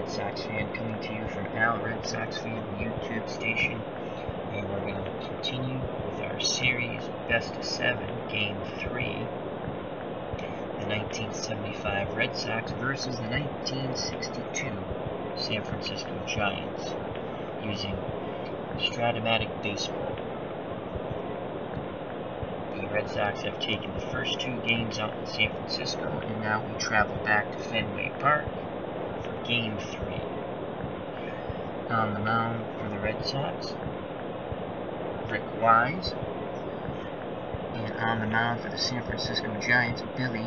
Red Sox fan, coming to you from Al Red Sox Fan YouTube station, and we're going to continue with our series Best of 7, Game 3, the 1975 Red Sox versus the 1962 San Francisco Giants, using Strat-O-Matic baseball. The Red Sox have taken the first 2 games out in San Francisco, and now we travel back to Fenway Park for Game 3. On the mound for the Red Sox, Rick Wise. And on the mound for the San Francisco Giants, Billy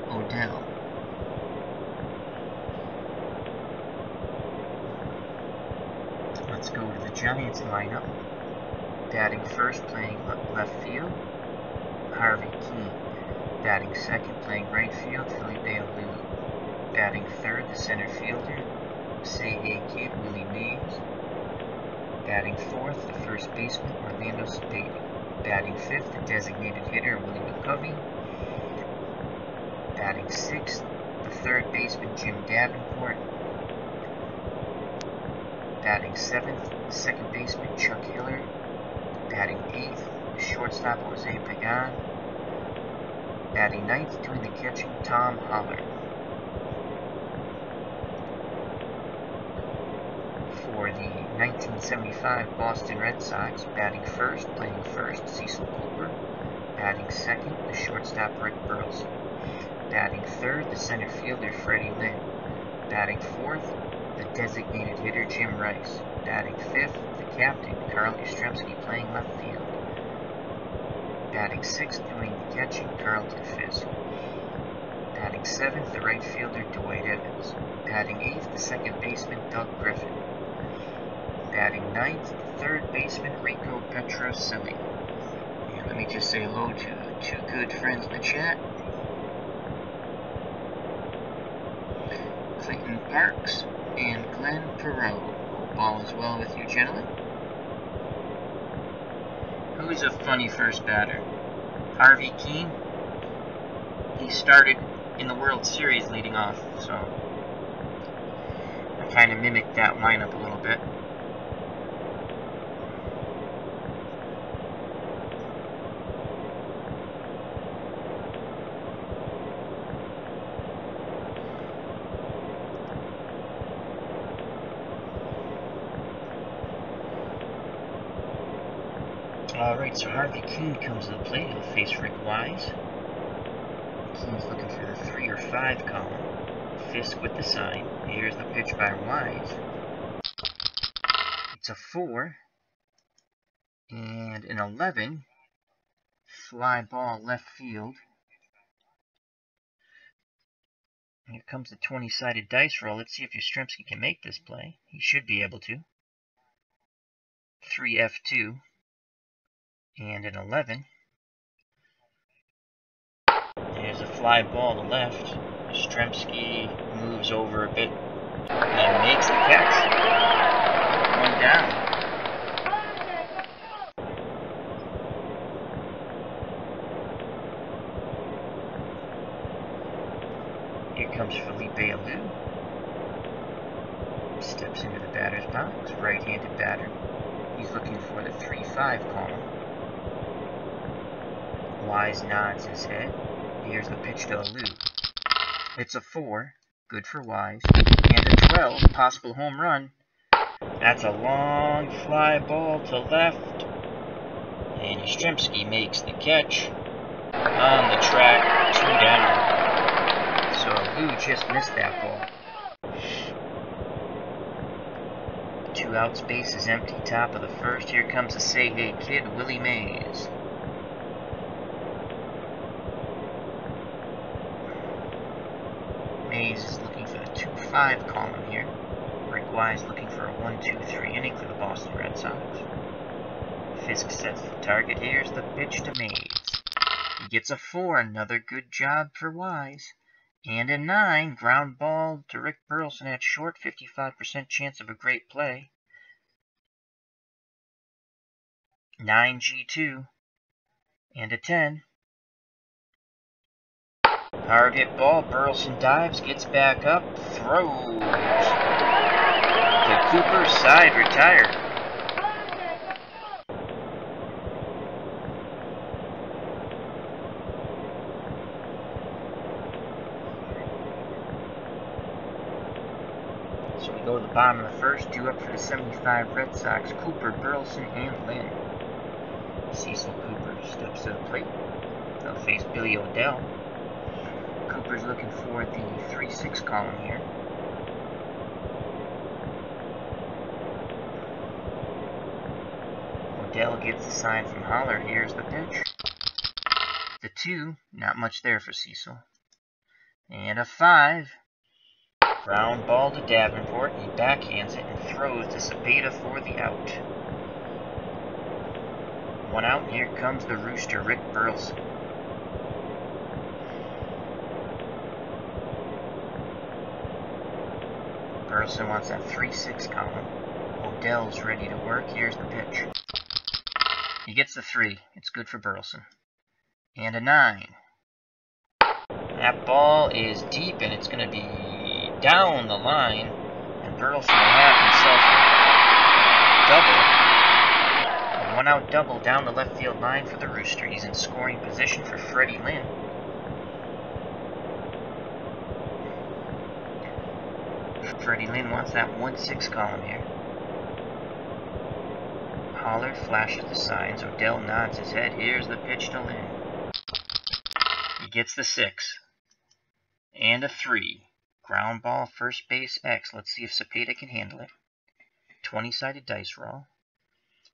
Odell. Let's go to the Giants lineup. Batting first, playing left field, Harvey Keene. Batting second, playing right field, Felipe Alou. Batting third, the center fielder, Say-Hey Kid, Willie Mays. Batting fourth, the first baseman, Orlando Cepeda. Batting fifth, the designated hitter, Willie McCovey. Batting sixth, the third baseman, Jim Davenport. Batting seventh, the second baseman, Chuck Hiller. Batting eighth, the shortstop, Jose Pagan. Batting ninth, doing the catching, Tom Holler. For the 1975 Boston Red Sox, batting first, playing first, Cecil Cooper. Batting second, the shortstop, Rick Burleson. Batting third, the center fielder, Freddie Lynn. Batting fourth, the designated hitter, Jim Rice. Batting fifth, the captain, Carl Yastrzemski, playing left field. Batting sixth, doing the catching, Carlton Fisk. Batting seventh, the right fielder, Dwight Evans. Batting eighth, the second baseman, Doug Griffin. Batting ninth, the third baseman, Rico Petrocelli. And let me just say hello to 2 good friends in the chat. Clayton Parks and Glenn Perot. Hope all is well with you, gentlemen. Who's a funny first batter? Harvey Keene. He started in the World Series leading off, so I kind of mimicked that lineup a little bit. Alright, so Harvey Keene comes to the plate. He'll face Rick Wise. Keene's looking for the 3 or 5 column. Fisk with the sign. Here's the pitch by Wise. It's a 4. And an 11. Fly ball left field. Here comes the 20-sided dice roll. Let's see if Yastrzemski can make this play. He should be able to. 3F2. And an 11. There's a fly ball to left. Yastrzemski moves over a bit and makes the catch. 1 down. Here comes Felipe Alou. Steps into the batter's box. Right-handed batter. He's looking for the 3-5 column. Wise nods his head. Here's the pitch to Alou. It's a 4. Good for Wise. And a 12. Possible home run. That's a long fly ball to left. And Yastrzemski makes the catch. On the track, 2 down. So Alou just missed that ball. 2 outs, base is empty, top of the first. Here comes the Say-Hey Kid, Willie Mays. Mays is looking for the 2-5 column here. Rick Wise looking for a 1-2-3 inning for the Boston Red Sox. Fisk sets the target. Here's the pitch to Mays. He gets a 4. Another good job for Wise. And a 9. Ground ball to Rick Burleson at short. 55% chance of a great play. 9G2. And a 10. Hard hit ball. Burleson dives, gets back up, throws. Cooper, side retired. So we go to the bottom of the first, due up for the 75 Red Sox, Cooper, Burleson, and Lynn. Cecil Cooper steps to the plate. They'll face Billy O'Dell. Cooper's looking for the 3-6 column here. O'Dell gets the sign from Holler. Here's the pitch. The 2, not much there for Cecil. And a 5. Ground ball to Davenport. He backhands it and throws to Cepeda for the out. 1 out, and here comes the rooster, Rick Burleson. Burleson wants that 3-6 column. O'Dell's ready to work. Here's the pitch. He gets the 3. It's good for Burleson. And a 9. That ball is deep, and it's going to be down the line. And Burleson will have himself a double. A 1 out double down the left field line for the rooster. He's in scoring position for Freddie Lynn. Freddie Lynn wants that 1-6 column here. Holler flashes the signs. O'Dell nods his head. Here's the pitch to Lynn. He gets the 6. And a 3. Ground ball, first base X. Let's see if Cepeda can handle it. 20-sided dice roll.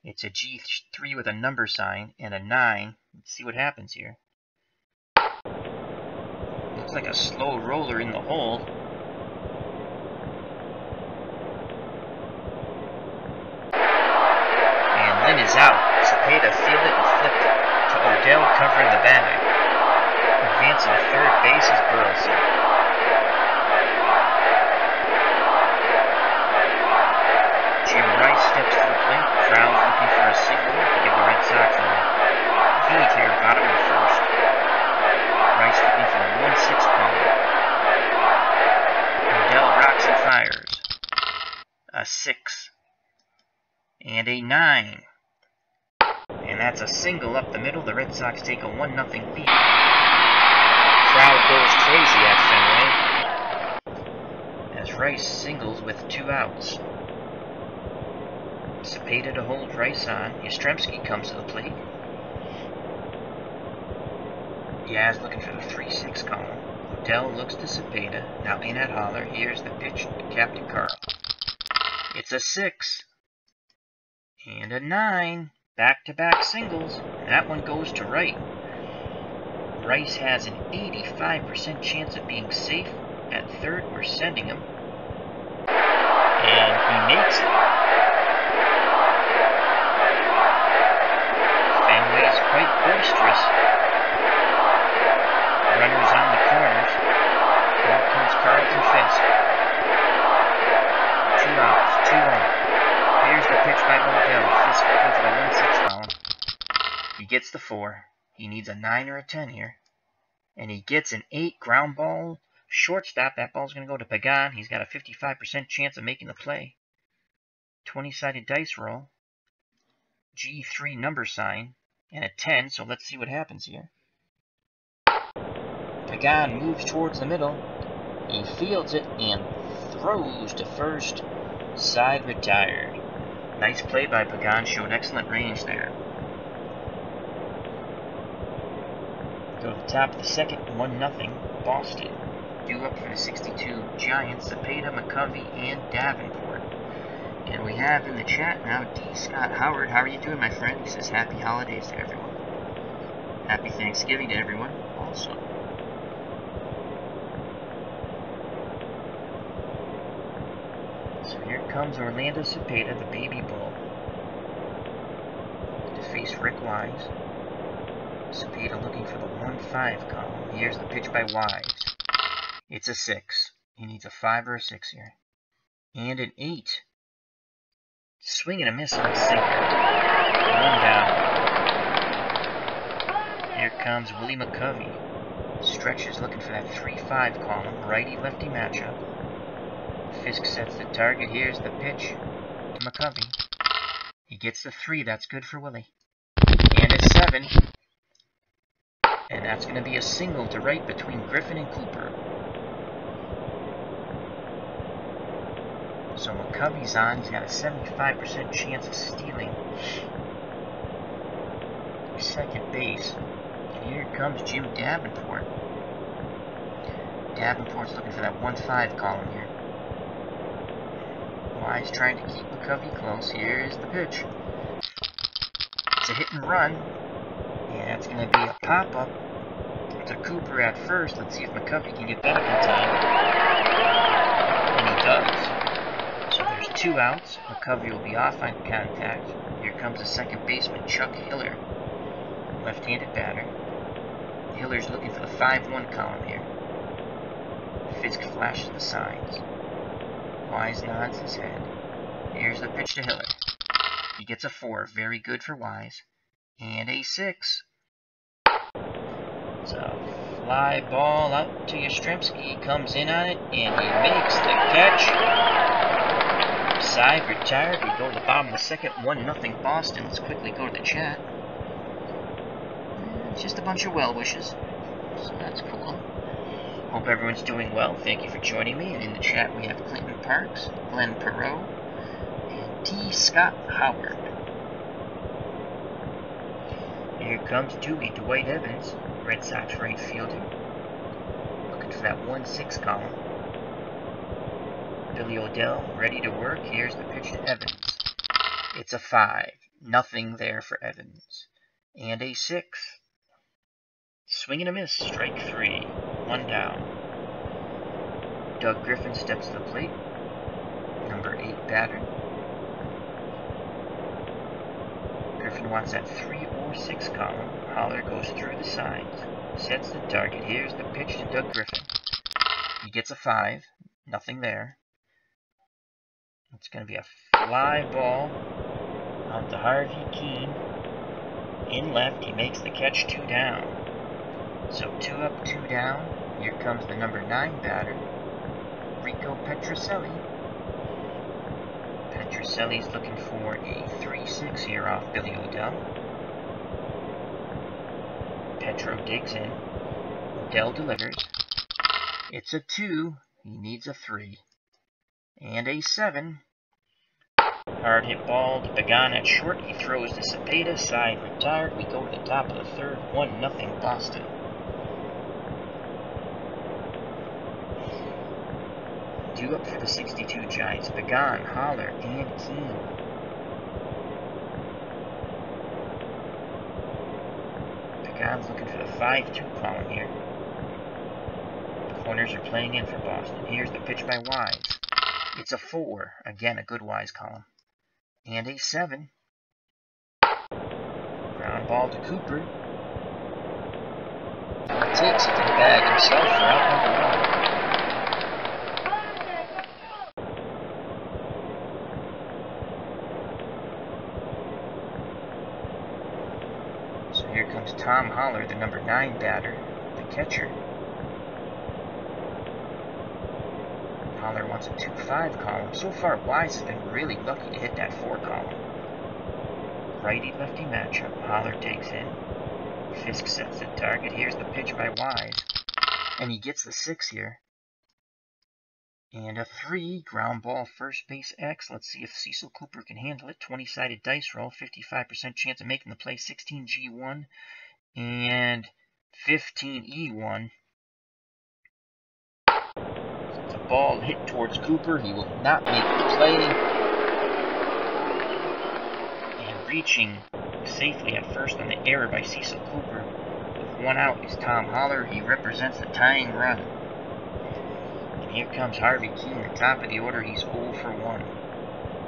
It's a G3 with a number sign and a 9. Let's see what happens here. Looks like a slow roller in the hole. And Lynn is out. Cepeda fielded it and flipped it to O'Dell covering the bag. Advancing to third base is Burleson. Jim Rice steps to the plate. Crowd looking for a single to give the Red Sox a lead here, bottom of the first. Rice looking for the 1-6 column. O'Dell rocks and fires. A 6. And a 9. And that's a single up the middle. The Red Sox take a 1-0 lead. Crowd goes crazy at Fenway as Rice singles with 2 outs. Cepeda to hold Rice on. Yastrzemski comes to the plate. Yaz looking for the 3-6 column. O'Dell looks to Cepeda. Now in at Holler. Here's the pitch to Captain Carl. It's a 6. And a 9. Back-to-back singles. And that one goes to right. Rice has an 85% chance of being safe at third. We're sending him. And he makes it. Fenway's quite boisterous. Runners on the corners. Here comes Carlton Fisk. 2 outs, 2 on. Here's the pitch by O'Dell. Fisk looking for the 1-6 column. He gets the 4. He needs a 9 or a 10 here. And he gets an 8 ground ball. Shortstop. That ball's going to go to Pagan. He's got a 55% chance of making the play. 20-sided dice roll. G3 number sign. And a 10. So let's see what happens here. Pagan moves towards the middle. He fields it and throws to first. Side retired. Nice play by Pagan. Showed excellent range there. We go to the top of the second. 1-0. Boston. Due up for the 62 Giants. Cepeda, McCovey, and Davenport. And we have in the chat now D. Scott Howard. How are you doing, my friend? He says happy holidays to everyone. Happy Thanksgiving to everyone also. So here comes Orlando Cepeda, the baby bull, to face Rick Wise. Cepeda looking for the 1-5 column. Here's the pitch by Wise. It's a 6. He needs a 5 or a 6 here. And an 8. Swing and a miss on the sinker. 1 down. Here comes Willie McCovey. Stretches looking for that 3-5 column. Righty-lefty matchup. Fisk sets the target. Here's the pitch. to McCovey. He gets the 3. That's good for Willie. And a 7. And that's going to be a single to right between Griffin and Cooper. So McCovey's on. He's got a 75% chance of stealing second base. And here comes Jim Davenport. Davenport's looking for that 1-5 column here. Wise trying to keep McCovey close. Here's the pitch. It's a hit and run. And that's going to be a pop-up to Cooper at first. Let's see if McCovey can get back in time. And he does. So there's 2 outs. McCovey will be off on contact. Here comes the second baseman, Chuck Hiller, left-handed batter. Hiller's looking for the 5-1 column here. Fisk flashes the signs. Wise nods his head. Here's the pitch to Hiller. He gets a 4. Very good for Wise. And a 6. It's a fly ball out to Yastrzemski. Comes in on it, and he makes the catch. Side retired. We go to the bottom of the second. 1-0 Boston. Let's quickly go to the chat. And it's just a bunch of well wishes. So that's cool. Hope everyone's doing well. Thank you for joining me. And in the chat we have Clinton Parks, Glenn Perot, and D. Scott Howard. Here comes Dwight Evans, Red Sox right fielder. Looking for that 1-6 column. Billy O'Dell ready to work. Here's the pitch to Evans. It's a 5. Nothing there for Evans. And a 6. Swing and a miss. Strike 3. 1 down. Doug Griffin steps to the plate. Number 8 batter. Griffin wants that 3 or 6 column. Holler goes through the signs. Sets the target. Here's the pitch to Doug Griffin. He gets a 5. Nothing there. It's going to be a fly ball out to Harvey Keene. In left, he makes the catch. 2 down. So 2 up, 2 down. Here comes the number 9 batter, Rico Petrocelli. Petrocelli's looking for a 3-6 here off Billy O'Dell. Petro digs in. O'Dell delivers. It's a 2. He needs a 3. And a 7. Hard hit ball to Pagan at short. He throws to Cepeda. Side retired. We go to the top of the third. 1-0 Boston. Due up for the 62 Giants. Pagan, Holler, and Keene. Pagan's looking for the 5-2 column here. Corners are playing in for Boston. Here's the pitch by Wise. It's a 4. Again, a good Wise column. And a 7. Ground ball to Cooper. He takes it to the bag himself for out number 1. So here comes Tom Holler, the number 9 batter, the catcher. Holler wants a 2-5 column. So far, Wise has been really lucky to hit that 4 column. Righty-lefty matchup. Holler digs in. Fisk sets the target. Here's the pitch by Wise. And he gets the 6 here. And a 3. Ground ball, first base X. Let's see if Cecil Cooper can handle it. 20-sided dice roll. 55% chance of making the play. 16G1 and 15E1. So it's a ball hit towards Cooper. He will not make the play. And reaching safely at first on the error by Cecil Cooper with 1 out is Tom Holler. He represents the tying run. And here comes Harvey Keene, the top of the order. He's 0 for 1.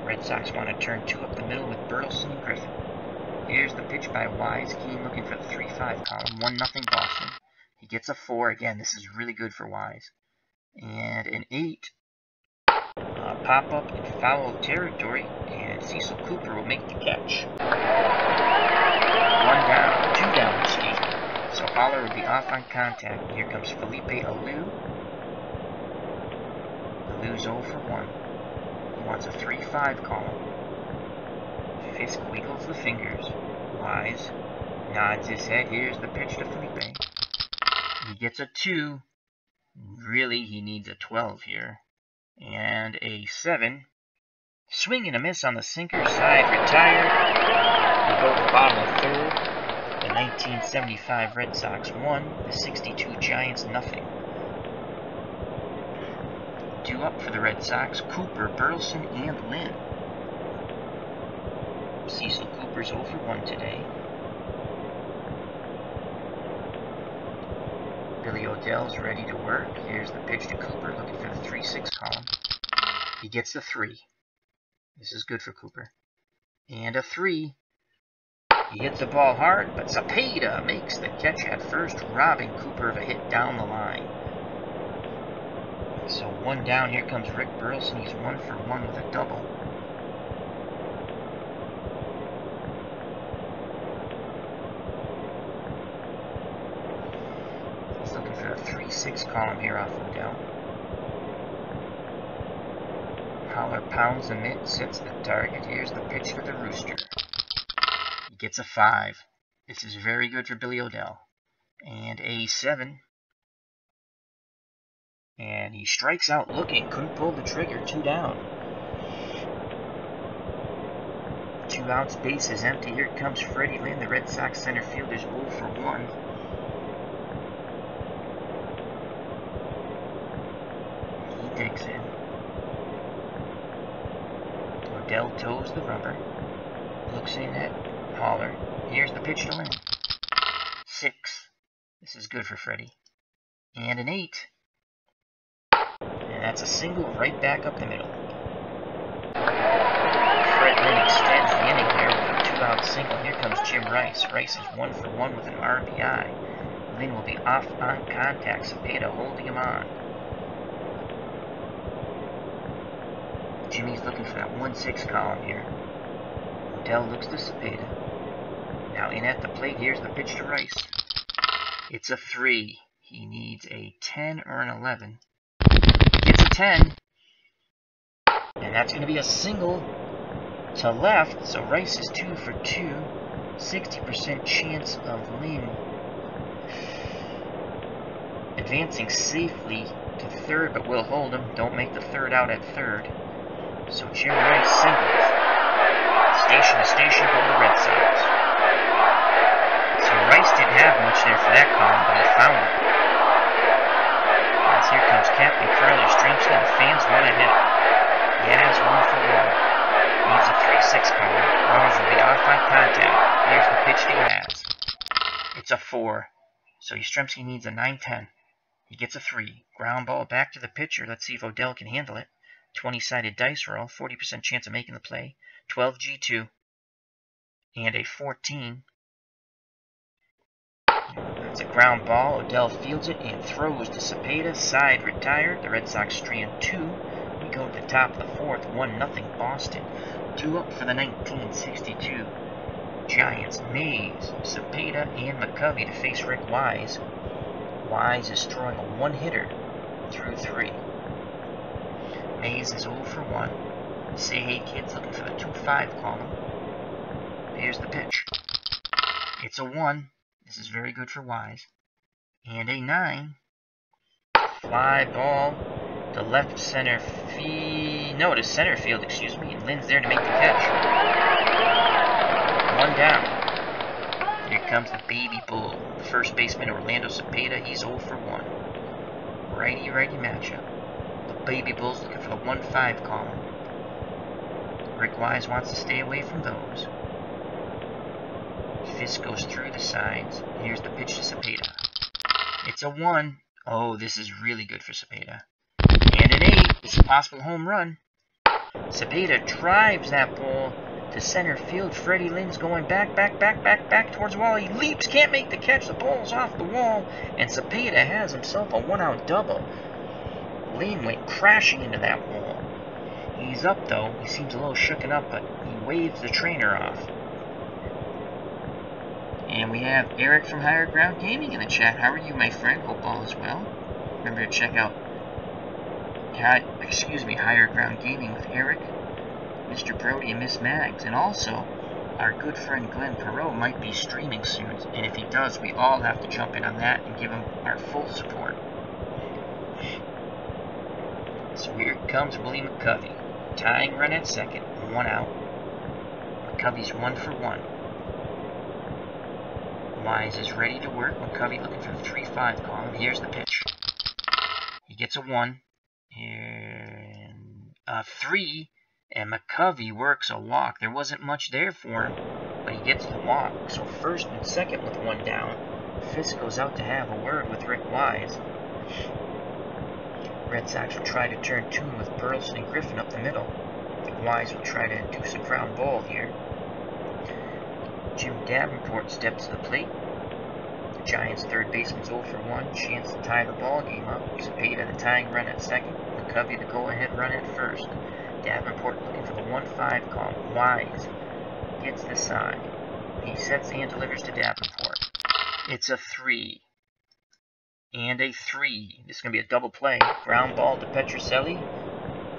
Red Sox want to turn 2 up the middle with Bertelson and Griffin. Here's the pitch by Wise. Keene looking for the 3-5 column. 1-0 Boston. He gets a 4. Again, this is really good for Wise. And an 8. Pop up in foul territory, and Cecil Cooper will make the catch. 2 down, excuse me. So Holler will be off on contact, and here comes Felipe Alou. Alou's 0 for 1. He wants a 3-5 column. Fisk wiggles the fingers. Wise nods his head. Here's the pitch to Felipe. He gets a 2. Really, he needs a 12 here. And a 7. Swing and a miss on the sinker. Side retired. We go to the bottom of third. The 1975 Red Sox won. The 62 Giants nothing. Due up for the Red Sox, Cooper, Burleson, and Lynn. Cecil Cooper's 0 for 1 today. Billy O'Dell's ready to work. Here's the pitch to Cooper, looking for the 3-6 column. He gets the 3. This is good for Cooper. And a 3. He hits the ball hard, but Cepeda makes the catch at first, robbing Cooper of a hit down the line. So 1 down. Here comes Rick Burleson. He's 1 for 1 with a double. He's looking for a 3-6 column here off O'Dell. Holler pounds the mitt, sets the target. Here's the pitch to the Rooster. He gets a 5. This is very good for Billy O'Dell. And a 7. And he strikes out looking. Couldn't pull the trigger. 2 down. 2 outs. Base is empty. Here comes Freddie Lynn. The Red Sox center fielder's 0 for 1. He digs in. O'Dell toes the rubber. Looks in at Holler. Here's the pitch to Lynn. 6. This is good for Freddie. And an 8. And that's a single right back up the middle. Fred Lynn extends the inning here with a 2-out single. Here comes Jim Rice. Rice is 1 for 1 with an RBI. Lynn will be off on contact. Cepeda holding him on. Jimmy's looking for that 1-6 column here. O'Dell looks to Cepeda. Now in at the plate. Here's the pitch to Rice. It's a 3. He needs a 10 or an 11. Gets a 10. And that's going to be a single to left. So Rice is 2 for 2. 60% chance of Lynn advancing safely to third, but will hold him. Don't make the third out at third. So Jim Rice singles. Station to station go the Red Sox. So Rice didn't have much there for that column, but he found it. As here comes Captain Carl Yastrzemski, and the fans want a hit. Yaz 1 for 1. Needs a 3-6 column. Runners will be off on contact. Here's the pitch to Yaz. It's a 4. So Yastrzemski needs a 9-10. He gets a 3. Ground ball back to the pitcher. Let's see if O'Dell can handle it. 20-sided dice roll. 40% chance of making the play. 12 G2. And a 14. That's a ground ball. O'Dell fields it and throws to Cepeda. Side retired. The Red Sox strand 2. We go to the top of the fourth. 1-0 Boston. Due up for the 1962 Giants. Mays, Cepeda, and McCovey to face Rick Wise. Wise is throwing a 1-hitter through 3. Mays is 0 for 1. Say hey kids looking for the 2-5 column. Here's the pitch. It's a 1. This is very good for Wise. And a 9. Fly ball to left center field. No, to center field, excuse me. And Lynn's there to make the catch. 1 down. Here comes the baby bull. First baseman Orlando Cepeda. He's 0 for 1. Righty-righty matchup. The baby bull's looking for the 1-5 column. Rick Wise wants to stay away from those. Fisk goes through the sides. Here's the pitch to Cepeda. It's a 1. Oh, this is really good for Cepeda. And an 8. It's a possible home run. Cepeda drives that ball to center field. Freddie Lynn's going back towards the wall. He leaps, can't make the catch. The ball's off the wall, and Cepeda has himself a 1-out double. Lynn went crashing into that wall. He's up, though. He seems a little shooken up, but he waves the trainer off. And we have Eric from Higher Ground Gaming in the chat. How are you, my friend? Hope all is well. Remember to check out Higher Ground Gaming with Eric, Mr. Brody, and Miss Mags. And also, our good friend Glenn Perot might be streaming soon. And if he does, we all have to jump in on that and give him our full support. So here comes Willie McCovey. Tying run at second, 1 out. McCovey's 1 for 1. Wise is ready to work. McCovey looking for the 3-5 column. Here's the pitch. He gets a 1. And a 3. And McCovey works a walk. There wasn't much there for him, but he gets the walk. So first and second with 1 down. Fisk goes out to have a word with Rick Wise. Red Sox will try to turn tune with Burleson and Griffin up the middle. Wise will try to induce a ground ball here. Jim Davenport steps to the plate. Giants third baseman's 0 for 1. Chance to tie the ball game up. Cepeda the tying run at second. McCovey the go-ahead run at first. Davenport looking for the 1-5 column. Wise gets the sign. He sets and delivers to Davenport. It's a 3. And a 3. This is going to be a double play. Ground ball to Petrocelli.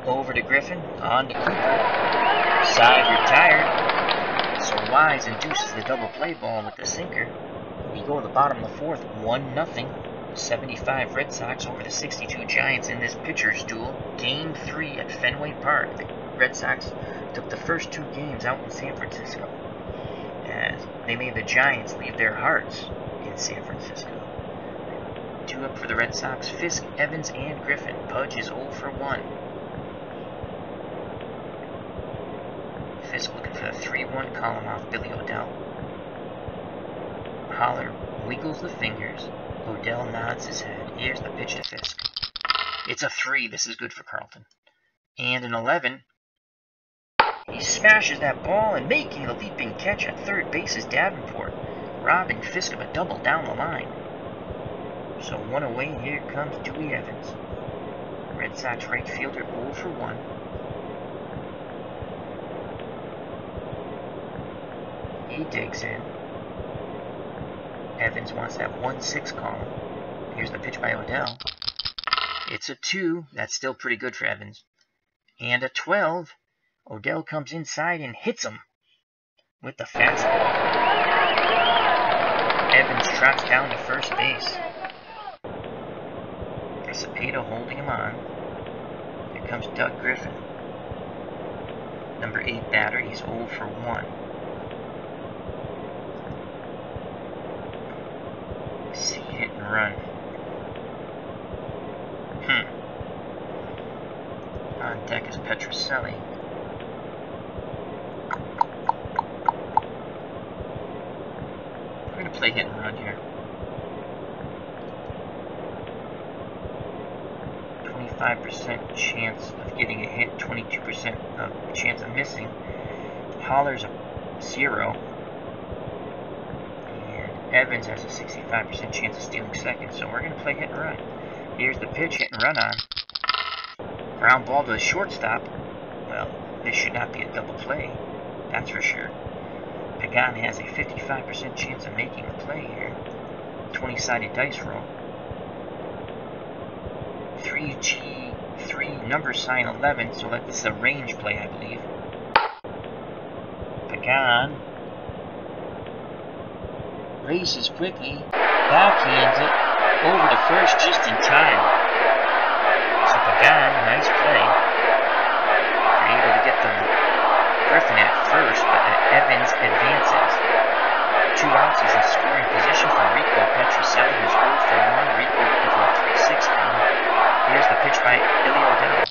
Over to Griffin. On to Cooper. Side retired. So Wise induces the double play ball with the sinker. We go to the bottom of the fourth, 1-0. 75 Red Sox over the 62 Giants in this pitcher's duel. Game 3 at Fenway Park. The Red Sox took the first 2 games out in San Francisco, as they made the Giants leave their hearts in San Francisco. Due up for the Red Sox, Fisk, Evans, and Griffin. Pudge is 0 for 1. Fisk looking for the 3-1 column off Billy O'Dell. Holler wiggles the fingers. O'Dell nods his head. Here's the pitch to Fisk. It's a 3. This is good for Carlton. And an 11. He smashes that ball, and making the leaping catch at third base is Davenport, robbing Fisk of a double down the line. So 1 away, and here comes Dewey Evans. Red Sox right fielder 0 for 1. He digs in. Evans wants that 1-6 column. Here's the pitch by O'Dell. It's a 2. That's still pretty good for Evans. And a 12. O'Dell comes inside and hits him with the fastball. Evans trots down to first base. Cepeda holding him on. Here comes Doug Griffin. Number 8 batter. He's 0 for 1. Let's see, hit and run. On deck is Petrocelli. We're going to play hit and run here. 25% chance of getting a hit, 22% of chance of missing. Holler's a 0. And Evans has a 65% chance of stealing second. So we're going to play hit and run. Here's the pitch, hit and run on. Ground ball to the shortstop. Well, this should not be a double play. That's for sure. Pagan has a 55% chance of making the play here. 20-sided dice roll. 3G3 number sign 11, so this is a range play, I believe. Pagan races quickly, backhands it over to first just in time. So Pagan, nice play. They're able to get the Griffin at first, but Evans advances. 2 outs, he's in scoring position for Rico Petrocelli, who's 0 for 1. Rico looking for a 3-6 count. Here's the pitch by Billy O'Dell.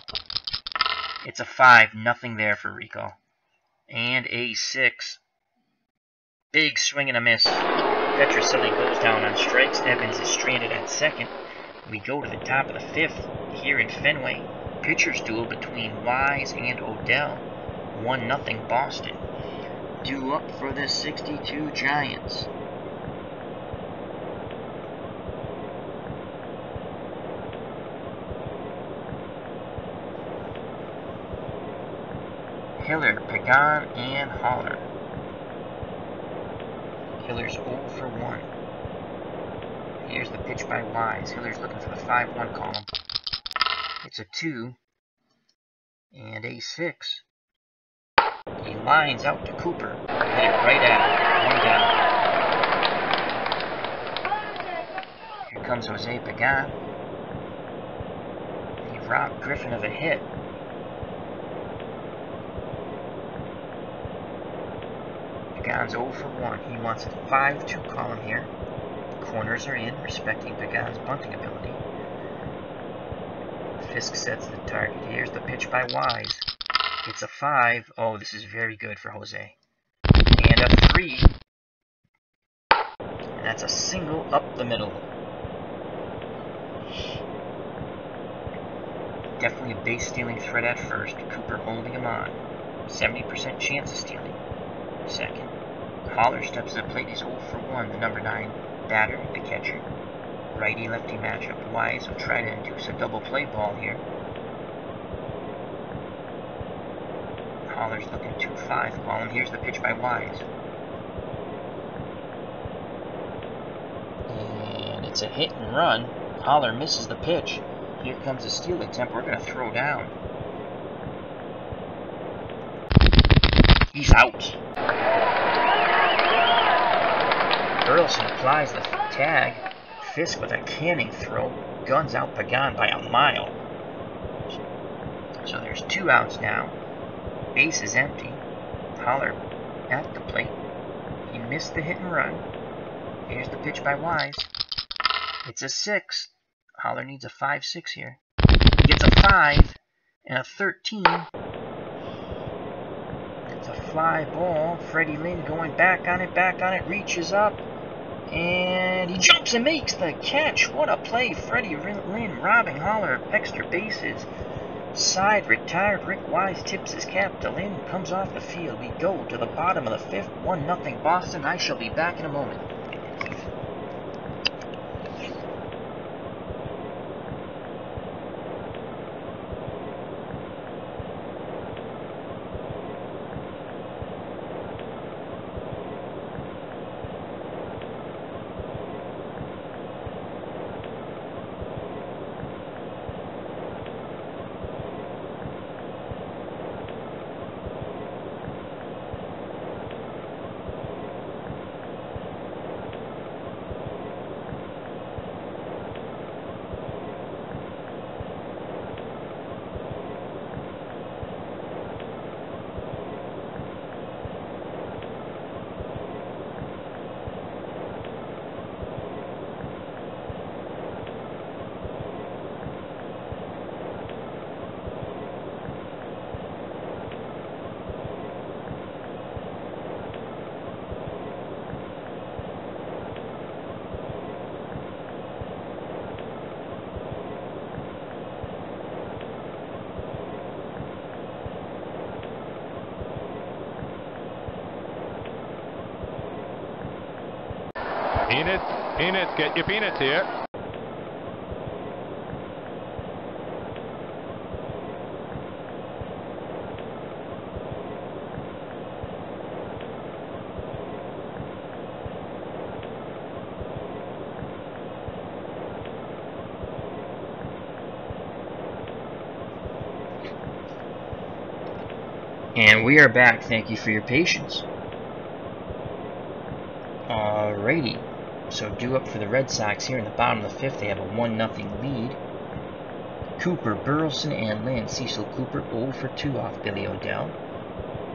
It's a 5, nothing there for Rico. And a 6. Big swing and a miss. Petrocelli goes down on strikes. Evans is stranded at second. We go to the top of the 5th here in Fenway. Pitcher's duel between Wise and O'Dell. 1-0 Boston. Due up for the 62 Giants. Hiller, Pagan, and Holler. Hiller's 0 for 1. Here's the pitch by Wise. Hiller's looking for the 5-1 column. It's a 2 and a 6. He lines out to Cooper. Hit it right at him. 1 down. Here comes Jose Pagan. He robbed Griffin of a hit. Pagan's 0 for 1. He wants a 5-2 column here. Corners are in, respecting Pagan's bunting ability. Fisk sets the target. Here's the pitch by Wise. It's a 5. Oh, this is very good for Jose. And a 3. And that's a single up the middle. Definitely a base stealing threat at first. Cooper holding him on. 70% chance of stealing. Second. Holler steps to the plate. He's 0 for 1. The number 9 batter, the catcher. Righty-lefty matchup. Wise will try to induce a double play ball here. Holler's looking 2-5 column. Here's the pitch by Wise. And it's a hit and run. Holler misses the pitch. Here comes a steal attempt. We're going to throw down. He's out. Burleson applies the tag. Fisk with a canning throw. Guns out Pagan by a mile. So there's 2 outs now. Base is empty. Holler at the plate. He missed the hit and run. Here's the pitch by Wise. It's a 6. Holler needs a 5-6 here. He gets a 5 and a 13. It's a fly ball. Freddie Lynn going back on it, reaches up, and he jumps and makes the catch. What a play. Freddie Lynn robbing Holler of extra bases. Side retired. Rick Wise tips his cap to Lynn, comes off the field. We go to the bottom of the 5th. 1-0 Boston. I shall be back in a moment. Peanuts, get your peanuts here. And we are back. Thank you for your patience. Alrighty. So due up for the Red Sox here in the bottom of the 5th. They have a 1-0 lead. Cooper, Burleson, and Lynn. Cecil Cooper 0 for 2 off Billy Odell.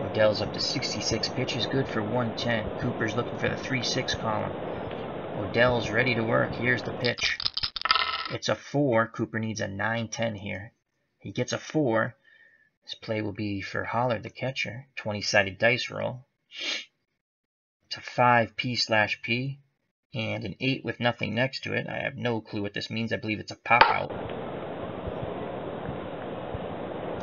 Odell's up to 66 pitches, good for 110. Cooper's looking for the 3-6 column. Odell's ready to work. Here's the pitch. It's a 4. Cooper needs a 9-10 here. He gets a 4. This play will be for Holler, the catcher. 20-sided dice roll. It's a 5P/P and an 8 with nothing next to it. I have no clue what this means. I believe it's a pop-out.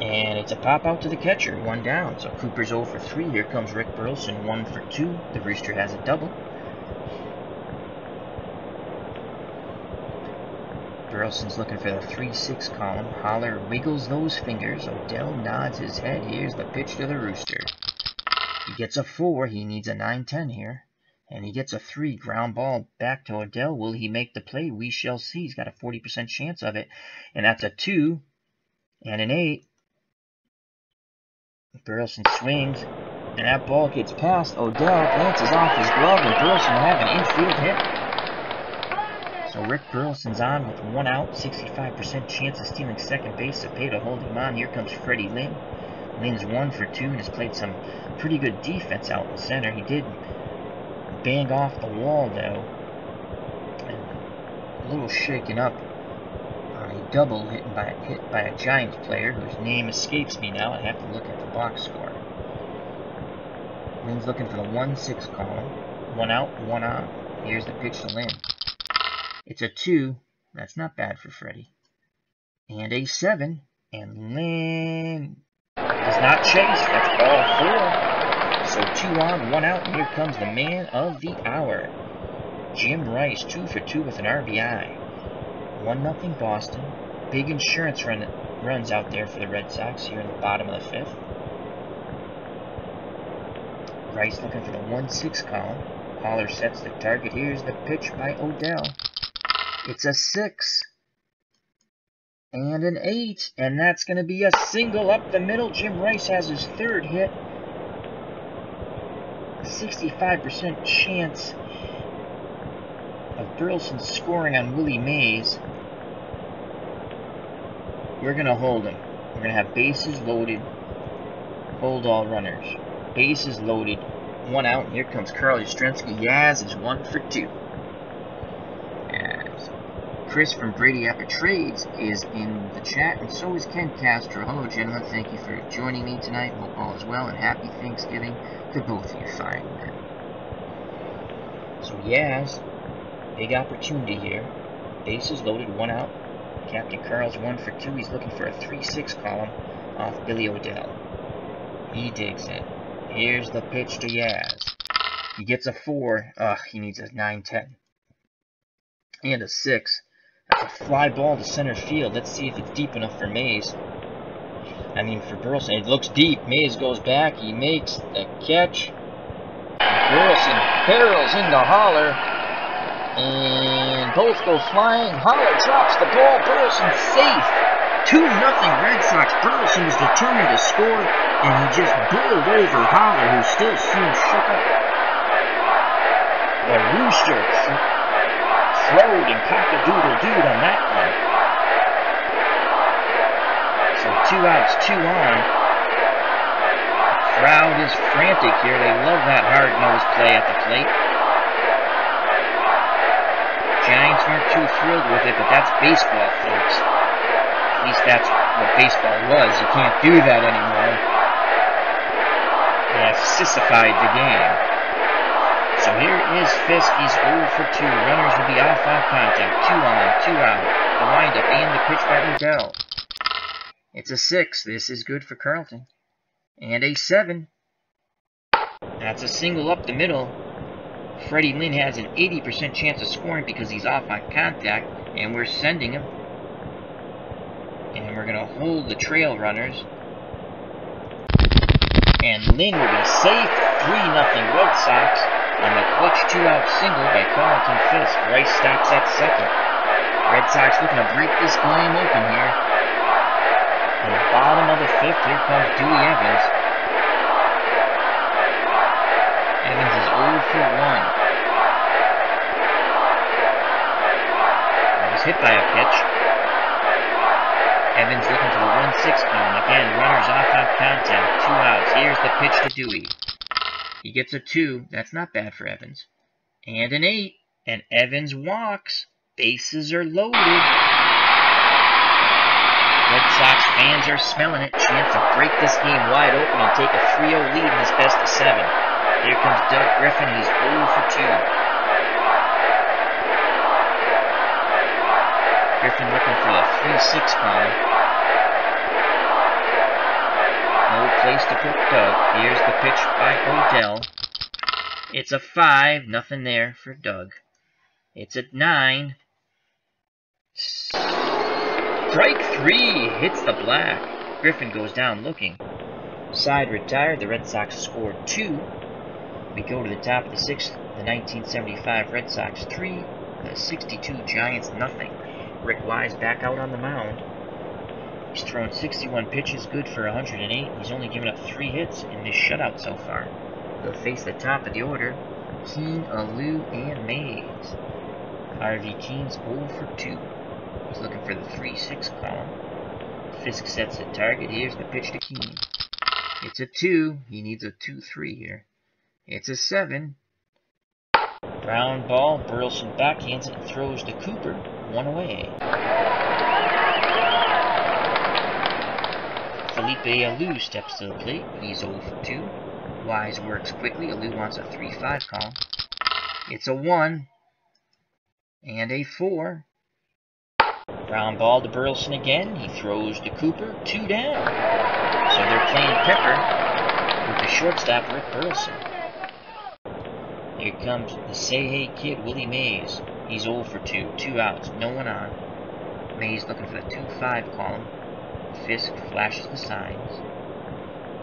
And it's a pop-out to the catcher, 1 down. So Cooper's 0 for 3. Here comes Rick Burleson, 1 for 2. The Rooster has a double. Burleson's looking for the 3-6 column. Holler wiggles those fingers. Odell nods his head. Here's the pitch to the Rooster. He gets a 4. He needs a 9-10 here. And he gets a 3. Ground ball back to Odell. Will he make the play? We shall see. He's got a 40% chance of it. And that's a 2. And an 8. Burleson swings, and that ball gets past Odell, glances off his glove, and Burleson will have an infield hit. So Rick Burleson's on with 1 out, 65% chance of stealing second base. Cepeda holding him on. Here comes Freddie Lynn. Lynn's 1 for 2 and has played some pretty good defense out in center. He did bang off the wall, though, and a little shaken up on a double hit by a Giants player whose name escapes me now. I have to look at the box score. Lynn's looking for the 1-6 column. 1 out, 1 on. Here's the pitch to Lynn. It's a 2. That's not bad for Freddie. And a 7. And Lynn does not chase. That's ball 4. So 2 on, 1 out. And here comes the man of the hour. Jim Rice, 2 for 2 with an RBI. 1-0 Boston. Big insurance runs out there for the Red Sox here in the bottom of the 5th. Rice looking for the 1-6 column. Haller sets the target. Here's the pitch by Odell. It's a 6. And an 8. And that's going to be a single up the middle. Jim Rice has his 3rd hit. 65% chance of Burleson scoring on Willie Mays. We're going to hold him. We're going to have bases loaded. Hold all runners. Bases loaded. 1 out. And here comes Carl Yastrzemski. Yaz is 1 for 2. As Chris from Brady Appa Trades is in the chat, and so is Ken Castro. Hello, gentlemen. Thank you for joining me tonight. Hope all is well, and happy Thanksgiving to both of you fine men. So Yaz, big opportunity here. Bases loaded, 1 out. Captain Carl's 1 for 2. He's looking for a 3-6 column off Billy Odell. He digs in. Here's the pitch to Yaz. He gets a 4. Ugh, he needs a 9-10. And a 6. That's a fly ball to center field. Let's see if it's deep enough for Mays. I mean, for Burleson, it looks deep. Mays goes back. He makes the catch. Burleson barrels into Haller. And both go flying. Haller drops the ball. Burleson's safe. 2-0 Red Sox. Burleson was determined to score, and he just bowled over Haller, who still seemed shook up. The Rooster crowed and cock-a-doodle-dooed on that one. So 2 outs, 2 on. The crowd is frantic here. They love that hard-nosed play at the plate. Giants weren't too thrilled with it, but that's baseball, folks. At least that's what baseball was. You can't do that anymore. They have sissified the game. So here is Fisk. He's 0 for 2. Runners will be off on contact. 2 on, 2 out. The windup and the pitch by Odell. It's a 6. This is good for Carlton. And a 7. That's a single up the middle. Freddie Lynn has an 80% chance of scoring because he's off on contact, and we're sending him. And we're going to hold the trail runners. And Lynn will be safe. 3-0 Red Sox on the clutch 2-out single by Carlton Fisk. Rice stops at second. Red Sox looking to break this game open here. In the bottom of the 5th, here comes Dewey Evans. Evans is 0 for 1. He was hit by a pitch. Evans looking for the 1-6 column. Again, runners off on contact. 2 outs. Here's the pitch to Dewey. He gets a 2. That's not bad for Evans. And an 8. And Evans walks. Bases are loaded. Red Sox fans are smelling it. Chance to break this game wide open and take a 3-0 lead in this best of 7. Here comes Doug Griffin. He's 0 for 2. Griffin looking for the 3-6 column. No place to put Doug. Here's the pitch by Odell. It's a 5. Nothing there for Doug. It's a 9. Strike 3 hits the black. Griffin goes down looking. Side retired. The Red Sox scored 2. We go to the top of the 6th. The 1975 Red Sox 3. The 62 Giants nothing. Rick Wise back out on the mound. He's thrown 61 pitches, good for 108. He's only given up 3 hits in this shutout so far. He'll face the top of the order, Keane, Alou, and Mays. Harvey Keene's 0 for 2. He's looking for the 3-6 column. Fisk sets the target. Here's the pitch to Keane. It's a 2. He needs a 2-3 here. It's a 7. Ground ball. Burleson backhands it and throws to Cooper. 1 away. Felipe Alou steps to the plate. He's 0 for 2. Wise works quickly. Alou wants a 3-5 column. It's a 1 and a 4. Ground ball to Burleson again. He throws to Cooper. 2 down. So they're playing Pepper with the shortstop, Rick Burleson. Here comes the Say Hey kid, Willie Mays. He's 0 for 2. 2 outs. No one on. Mays looking for the 2-5 column. Fisk flashes the signs.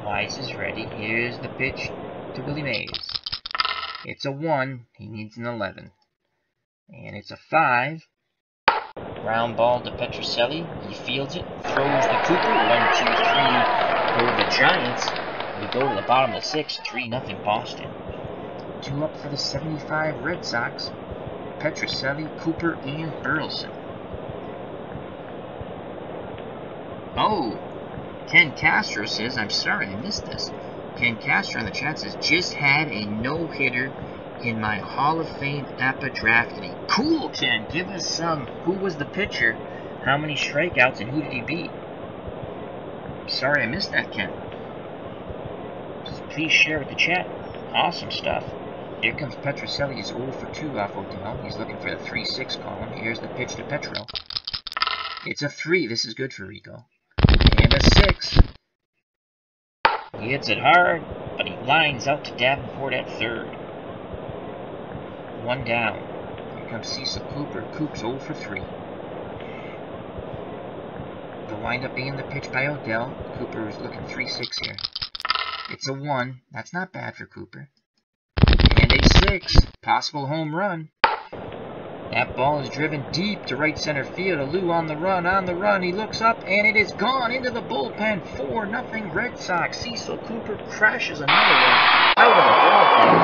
Wise is ready. Here's the pitch to Willie Mays. It's a 1. He needs an 11. And it's a 5. Ground ball to Petrocelli. He fields it. Throws to Cooper. 1, 2, 3. Go the Giants. We go to the bottom of the 6th. 3-0 Boston. Due up for the 75 Red Sox. Petrocelli, Cooper, and Burleson. Oh, Ken Castro says, I'm sorry I missed this. Ken Castro in the chat says, just had a no-hitter in my Hall of Fame APA draft league. Cool, Ken. Give us some. Who was the pitcher? How many strikeouts, and who did he beat? Sorry I missed that, Ken. Please share with the chat. Awesome stuff. Here comes Petrocelli. He's 0 for 2 off Odell. He's looking for the 3-6 column. Here's the pitch to Petro. It's a 3. This is good for Rico. And a 6. He hits it hard, but he lines out to Davenport at third. 1 down. Here comes Cecil Cooper. Coop's 0 for 3. The windup being the pitch by Odell. Cooper is looking 3-6 here. It's a 1. That's not bad for Cooper. And a 6. Possible home run. That ball is driven deep to right center field. Alou on the run. He looks up, and it is gone into the bullpen. 4-0 Red Sox. Cecil Cooper crashes another one out of the bullpen.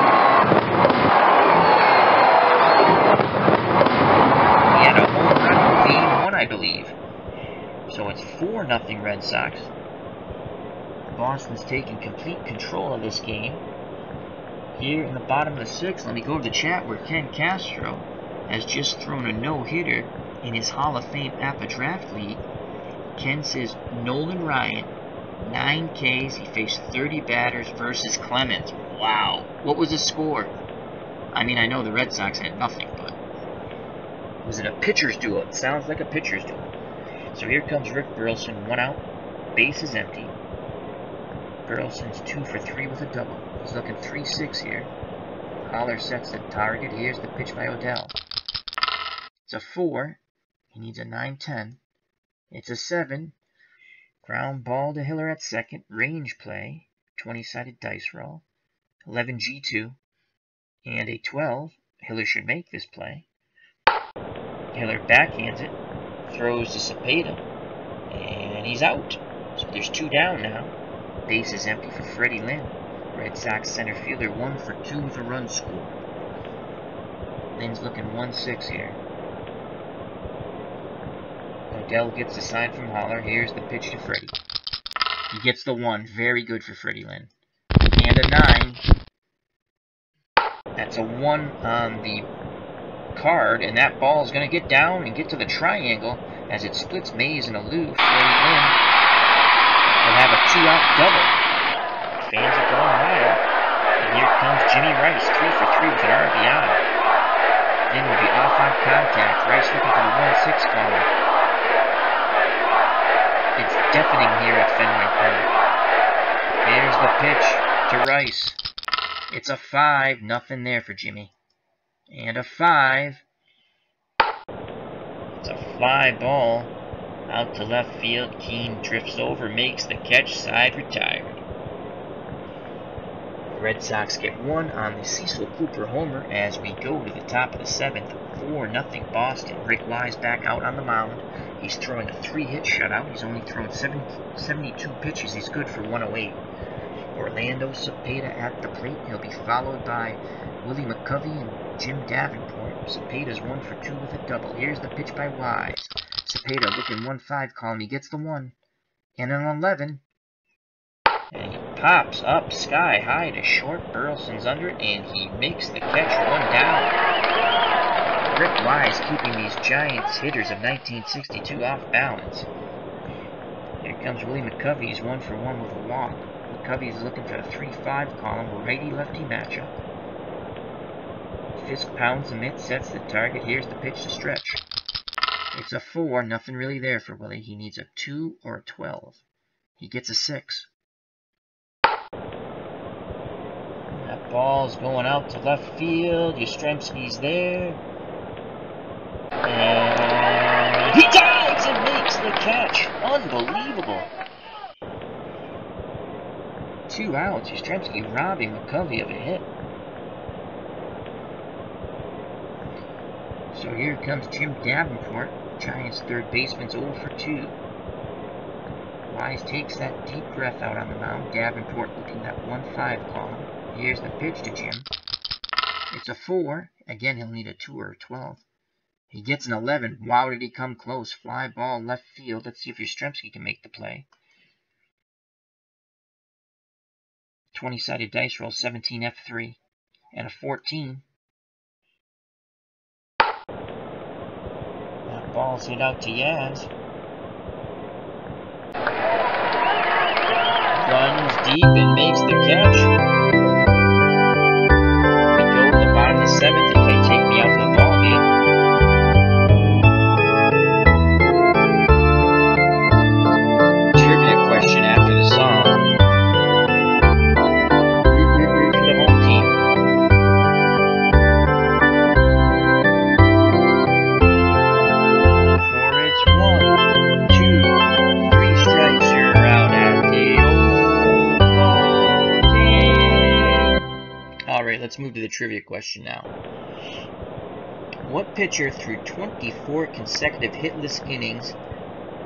He had a home run in game 1, I believe. So it's 4-0 Red Sox. Boston's taking complete control of this game. Here in the bottom of the 6th, let me go to the chat where Ken Castro has just thrown a no-hitter in his Hall of Fame APA Draft League. Ken says Nolan Ryan, 9 Ks. He faced 30 batters versus Clemens. Wow. What was the score? I mean, I know the Red Sox had nothing, but was it a pitcher's duel? It sounds like a pitcher's duel. So here comes Rick Burleson, 1 out. Base is empty. Burleson's 2 for 3 with a double. He's looking 3-6 here. Holler sets the target. Here's the pitch by Odell. It's a 4. He needs a 9-10. It's a 7. Ground ball to Hiller at second. Range play. 20-sided dice roll. 11 G2. And a 12. Hiller should make this play. Hiller backhands it. Throws to Cepeda. And he's out. So there's 2 down now. Base is empty for Freddie Lynn. Red Sox center fielder 1 for 2 with a run scored. Lynn's looking 1-6 here. Odell gets the sign from Holler. Here's the pitch to Freddie. He gets the 1. Very good for Freddie Lynn. And a 9. That's a 1 on the card, and that ball is going to get down and get to the triangle as it splits Mays and Alou. Freddie Lynn will have a 2-out double. Fans are going wild. And here comes Jimmy Rice, 3 for 3 with an RBI. Lynn will be off on contact. Rice looking for the 1-6 column. It's deafening here at Fenway Park. Here's the pitch to Rice. It's a 5. Nothing there for Jimmy. And a 5. It's a fly ball. Out to left field. Keane drifts over, makes the catch. Side retired. The Red Sox get 1 on the Cecil Cooper homer as we go to the top of the 7th. 4-0 Boston. Rick Wise back out on the mound. He's throwing a 3-hit shutout. He's only thrown 72 pitches. He's good for 108. Orlando Cepeda at the plate. He'll be followed by Willie McCovey and Jim Davenport. Cepeda's 1 for 2 with a double. Here's the pitch by Wise. Cepeda looking 1-5 column. He gets the 1. And an 11. And he pops up sky high to short. Burleson's under it, and he makes the catch. 1 down. Rick Wise keeping these Giants hitters of 1962 off balance. Here comes Willie McCovey. He's 1 for 1 with a walk. McCovey's looking for a 3-5 column righty-lefty matchup. Fisk pounds the mitt, sets the target. Here's the pitch to Stretch. It's a 4. Nothing really there for Willie. He needs a 2 or a 12. He gets a 6. That ball's going out to left field. Yastrzemski's there. And he dives and makes the catch. Unbelievable. 2 outs. Yastrzemski robbing McCovey of a hit. So here comes Jim Davenport. Giants third baseman's 0 for 2. Wise takes that deep breath out on the mound. Davenport looking that 1-5 column. Here's the pitch to Jim. It's a 4. Again, he'll need a 2 or a 12. He gets an 11. Wow, did he come close. Fly ball left field. Let's see if Yastrzemski can make the play. 20-sided dice roll, 17 F3. And a 14. That ball's hit out to Yaz. Runs deep and makes the catch. We go to the bottom of the 7th. It can take me out to the ball game. Trivia question after the song. Root for the home team. For it's 1, 2, 3 strikes. You're out at the old ball game. Alright, let's move to the trivia question now. What pitcher threw 24 consecutive hitless innings,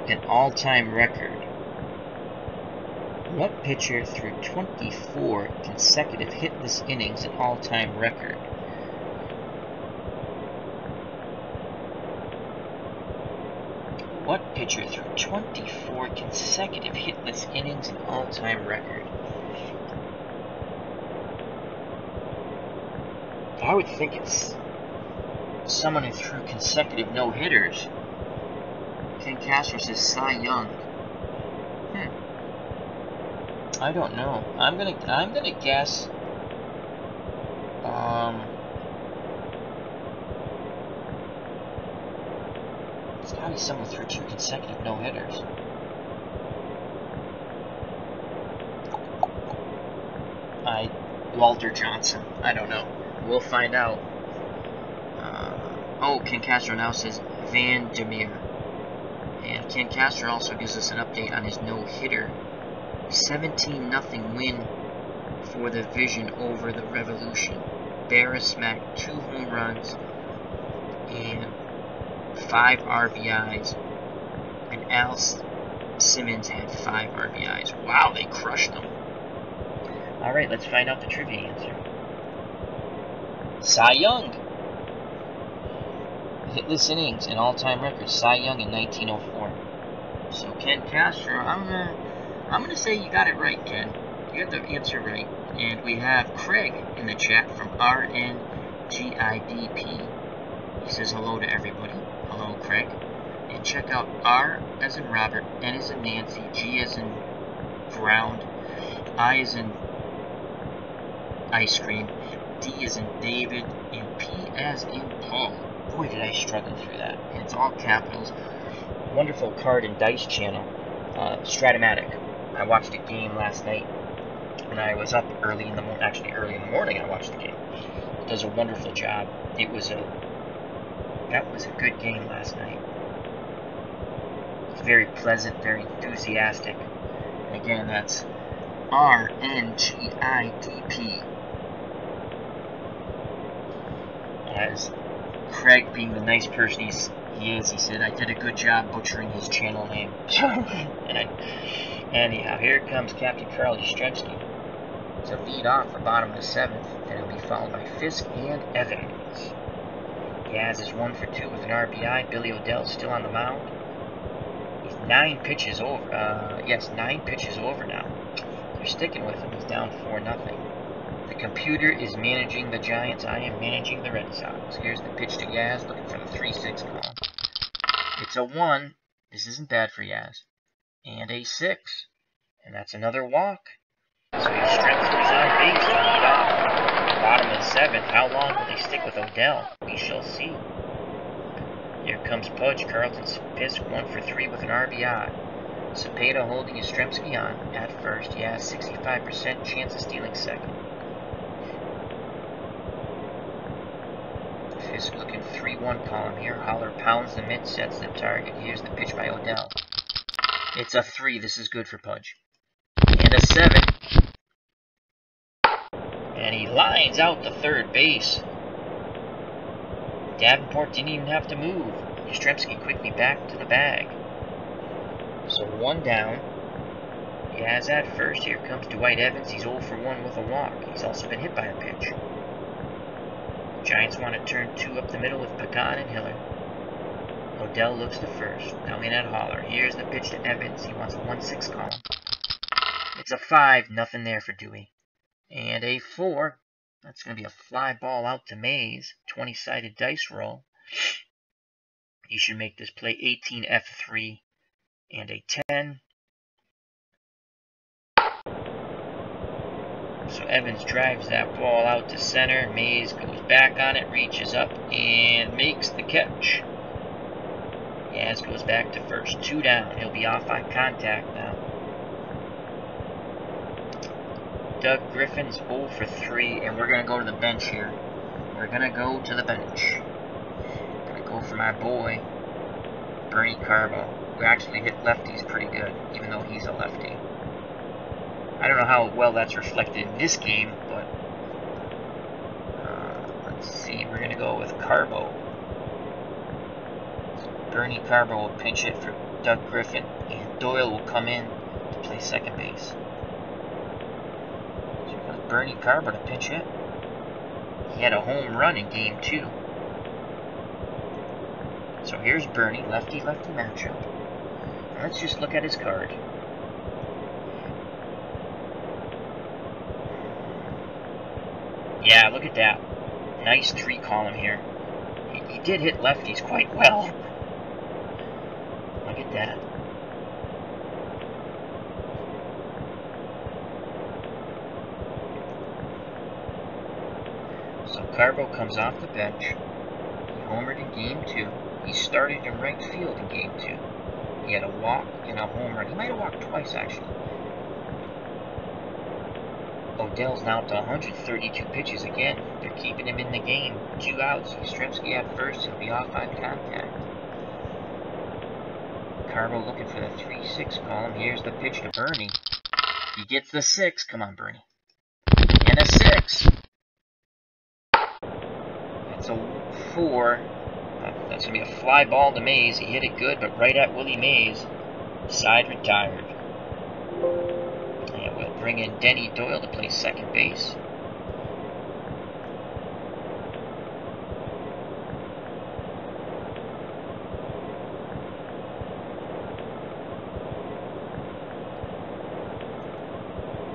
an all-time record? What pitcher threw 24 consecutive hitless innings, an all-time record? What pitcher threw 24 consecutive hitless innings, an all-time record? I would think it's someone who threw consecutive no-hitters. Ken Castro says Cy Young. I don't know. I'm gonna guess. It's gotta be someone who threw 2 consecutive no-hitters. Walter Johnson. I don't know. We'll find out. Ken Castro now says Vandermeer. And Ken Castro also gives us an update on his no-hitter. 17-0 win for the Vision over the Revolution. Berra smacked 2 home runs and 5 RBIs. And Al Simmons had 5 RBIs. Wow, they crushed them. Alright, let's find out the trivia answer. Cy Young. Hitless innings, an all-time record. Cy Young in 1904. So Ken Castro, I'm gonna say you got it right, Ken. You got the answer right. And we have Craig in the chat from RNGIDP. He says hello to everybody. Hello, Craig. And check out R as in Robert, N as in Nancy, G as in ground, I as in ice cream, D as in David, and P as in Paul. Boy, did I struggle through that. And it's all capitals. Wonderful card and dice channel. Strat-O-Matic. I watched a game last night, and I was up early in the morning. Actually, early in the morning, I watched the game. It does a wonderful job. That was a good game last night. It's very pleasant, very enthusiastic. And again, that's RNGIDP. As Craig, being the nice person He is. He said I did a good job butchering his channel name. Anyhow, here comes Captain Carl Yastrzemski to lead off the bottom of the 7th. Then he'll be followed by Fisk and Evans. Yaz is 1 for 2 with an RBI. Billy O'Dell's still on the mound. He's 9 pitches over. 9 pitches over now. They're sticking with him. He's down 4-0. The computer is managing the Giants. I am managing the Red Sox. Here's the pitch to Yaz, looking for the 3-6 call. It's a 1. This isn't bad for Yaz. And a 6. And that's another walk. So Yastrzemski's on base to lead off. Bottom of the 7th. How long will they stick with O'Dell? We shall see. Here comes Pudge. Carlton Fisk 1 for 3 with an RBI. Cepeda holding Yastrzemski on at first. Yaz 65% chance of stealing second. Fisk looking 3-1 column here. Holler pounds the mitt, sets the target. Here's the pitch by O'Dell. It's a 3. This is good for Pudge. And a 7. And he lines out to third base. Davenport didn't even have to move. Yastrzemski quickly back to the bag. So 1 down. Yaz at first. Here comes Dwight Evans. He's 0 for 1 with a walk. He's also been hit by a pitch. Giants want to turn 2 up the middle with Pagan and Hiller. O'Dell looks to first. Now in at Holler. Here's the pitch to Evans. He wants a 1-6 column. It's a 5. Nothing there for Dewey. And a 4. That's going to be a fly ball out to Mays. 20-sided dice roll. He should make this play 18F3 and a 10. So Evans drives that ball out to center. Mays goes back on it, reaches up, and makes the catch. Yaz goes back to first. 2 down. He'll be off on contact now. Doug Griffin's 0 for 3, and we're going to go to the bench here. We're going to go to the bench. Going to go for my boy, Bernie Carbo, who actually hit lefties pretty good, even though he's a lefty. I don't know how well that's reflected in this game, but let's see. We're going to go with Carbo. So Bernie Carbo will pinch hit for Doug Griffin, and Doyle will come in to play second base. So here comes Bernie Carbo to pinch hit. He had a home run in game 2. So here's Bernie, lefty-lefty matchup. And let's just look at his card. Yeah, look at that. Nice 3 column here. He did hit lefties quite well. Look at that. So Carbo comes off the bench. He homered in game 2. He started in right field in game 2. He had a walk and a home run. He might have walked twice, actually. O'Dell's now up to 132 pitches again. They're keeping him in the game. 2 outs. Yastrzemski at first. He'll be off on contact. Carbo looking for the 3-6 column. Here's the pitch to Bernie. He gets the 6. Come on, Bernie. And a 6. That's a 4. That's going to be a fly ball to Mays. He hit it good, but right at Willie Mays. Side retired. And we'll bring in Denny Doyle to play second base.